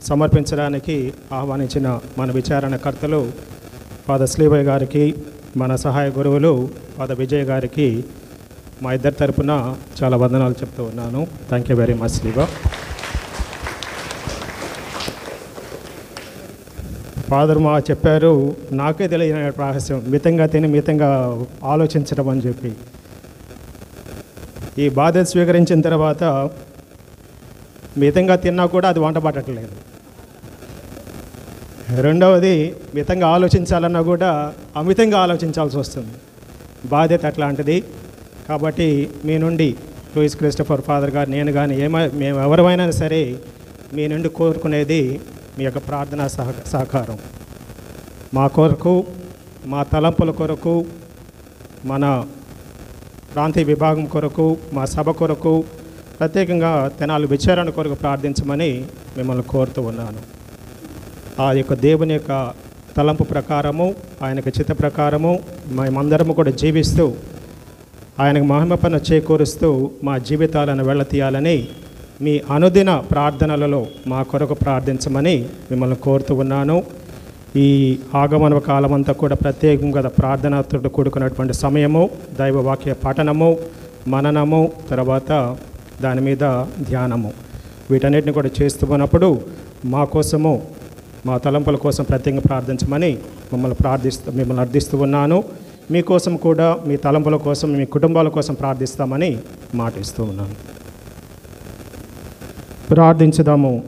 సమర్పించడానికి ఆహ్వానించిన మన విచారణకర్తలు ఫాదర్ శ్రీభయ్ గారికి, మన సహాయ గురువులు ఫాదర్ విజయ్ గారికి మా ఇద్దరి తరపున చాలా వందనాలు చెప్తూ ఉన్నాను. థ్యాంక్ యూ వెరీ మచ్ శ్రీభా. ఫాదర్ మా చెప్పారు, నాకే తెలియని రహస్యం, మితంగా తిని మితంగా ఆలోచించడం అని చెప్పి. ఈ బాధ్యత స్వీకరించిన తర్వాత మితంగా తిన్నా కూడా అది వంట పట్టట్లేదు. రెండవది, మితంగా ఆలోచించాలన్నా కూడా అమితంగా ఆలోచించాల్సి వస్తుంది. బాధ్యత అట్లాంటిది. కాబట్టి మీ నుండి లూయిస్ క్రిస్టఫర్ ఫాదర్ గారు, నేను కానీ మేము ఎవరైనా సరే మీ నుండి కోరుకునేది మీ యొక్క ప్రార్థనా సహకారం. మా కొరకు, మా తలంపుల కొరకు, మన ప్రాంతీయ విభాగం కొరకు, మా సభ కొరకు, ప్రత్యేకంగా తెనాలి విచారణ కొరకు ప్రార్థించమని మిమ్మల్ని కోరుతూ ఉన్నాను. ఆ యొక్క దేవుని యొక్క తలంపు ప్రకారము, ఆయనకు చిత్త ప్రకారము మేమందరము కూడా జీవిస్తూ ఆయనకు మహిమ పని చేకూరుస్తూ మా జీవితాలను వెళ్ళతీయాలని మీ అనుదిన ప్రార్థనలలో మా కొరకు ప్రార్థించమని మిమ్మల్ని కోరుతూ ఉన్నాను. ఈ ఆగమన కాలం అంతా కూడా ప్రత్యేకంగా ప్రార్థనతో కూడుకున్నటువంటి సమయము, దైవవాక్య పఠనము, మననము, తర్వాత దాని మీద ధ్యానము, వీటన్నిటిని కూడా చేస్తూ ఉన్నప్పుడు మా కోసము, మా తలంపుల కోసం ప్రత్యేకంగా ప్రార్థించమని మిమ్మల్ని అర్థిస్తూ ఉన్నాను. మీకోసం కూడా, మీ తలంపుల కోసం, మీ కుటుంబాల కోసం ప్రార్థిస్తామని మాటిస్తూ ఉన్నాను. ప్రార్థించుదాము.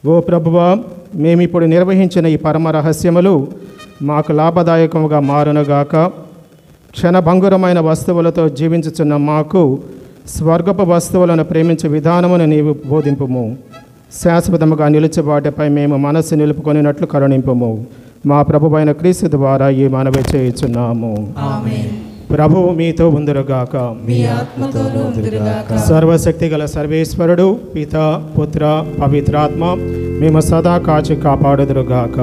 ఓ ప్రభువా, మేమిప్పుడు నిర్వహించిన ఈ పరమ రహస్యములు మాకు లాభదాయకముగా మారునుగాక. క్షణభంగురమైన వస్తువులతో జీవించుచున్న మాకు స్వర్గపు వస్తువులను ప్రేమించే విధానమును నీవు బోధింపుము. శాశ్వతముగా నిలిచేవాటిపై మేము మనస్సు నిలుపుకొనినట్లు కరుణింపుము. మా ప్రభువైన క్రీస్తు ద్వారా ఈ మనవి చేయుచున్నాము. ప్రభువు మీతో ఉందురుగాక. సర్వశక్తి గల సర్వేశ్వరుడు, పిత, పుత్ర, పవిత్రాత్మ మేము సదా కాచి కాపాడుదురుగాక.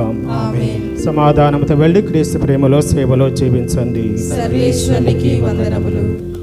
సమాధానంతో వెళ్ళి క్రీస్తు ప్రేమలో, సేవలో జీవించండి. సర్వేశ్వరునికి వందనములు.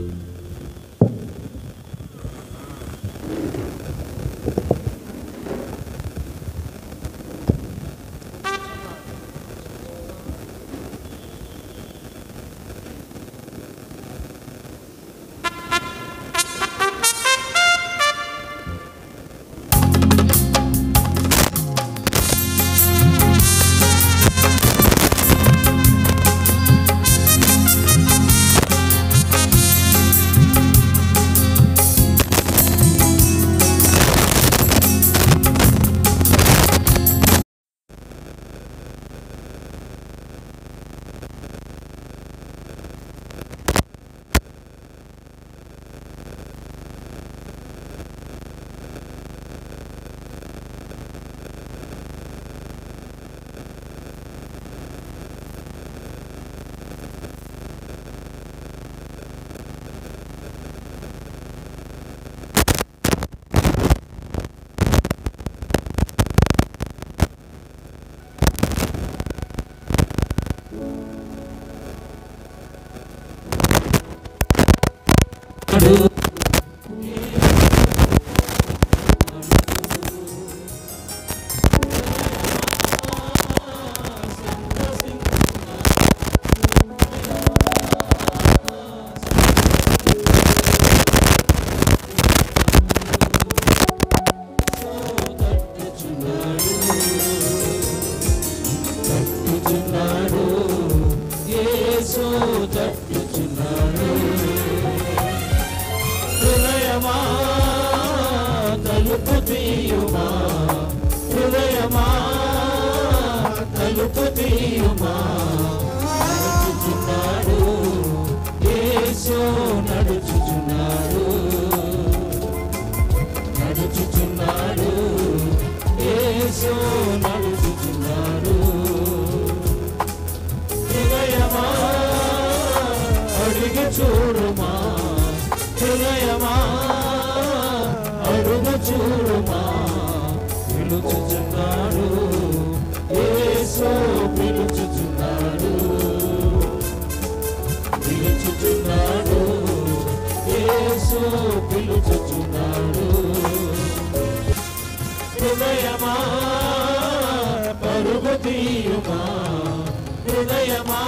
హృదయమా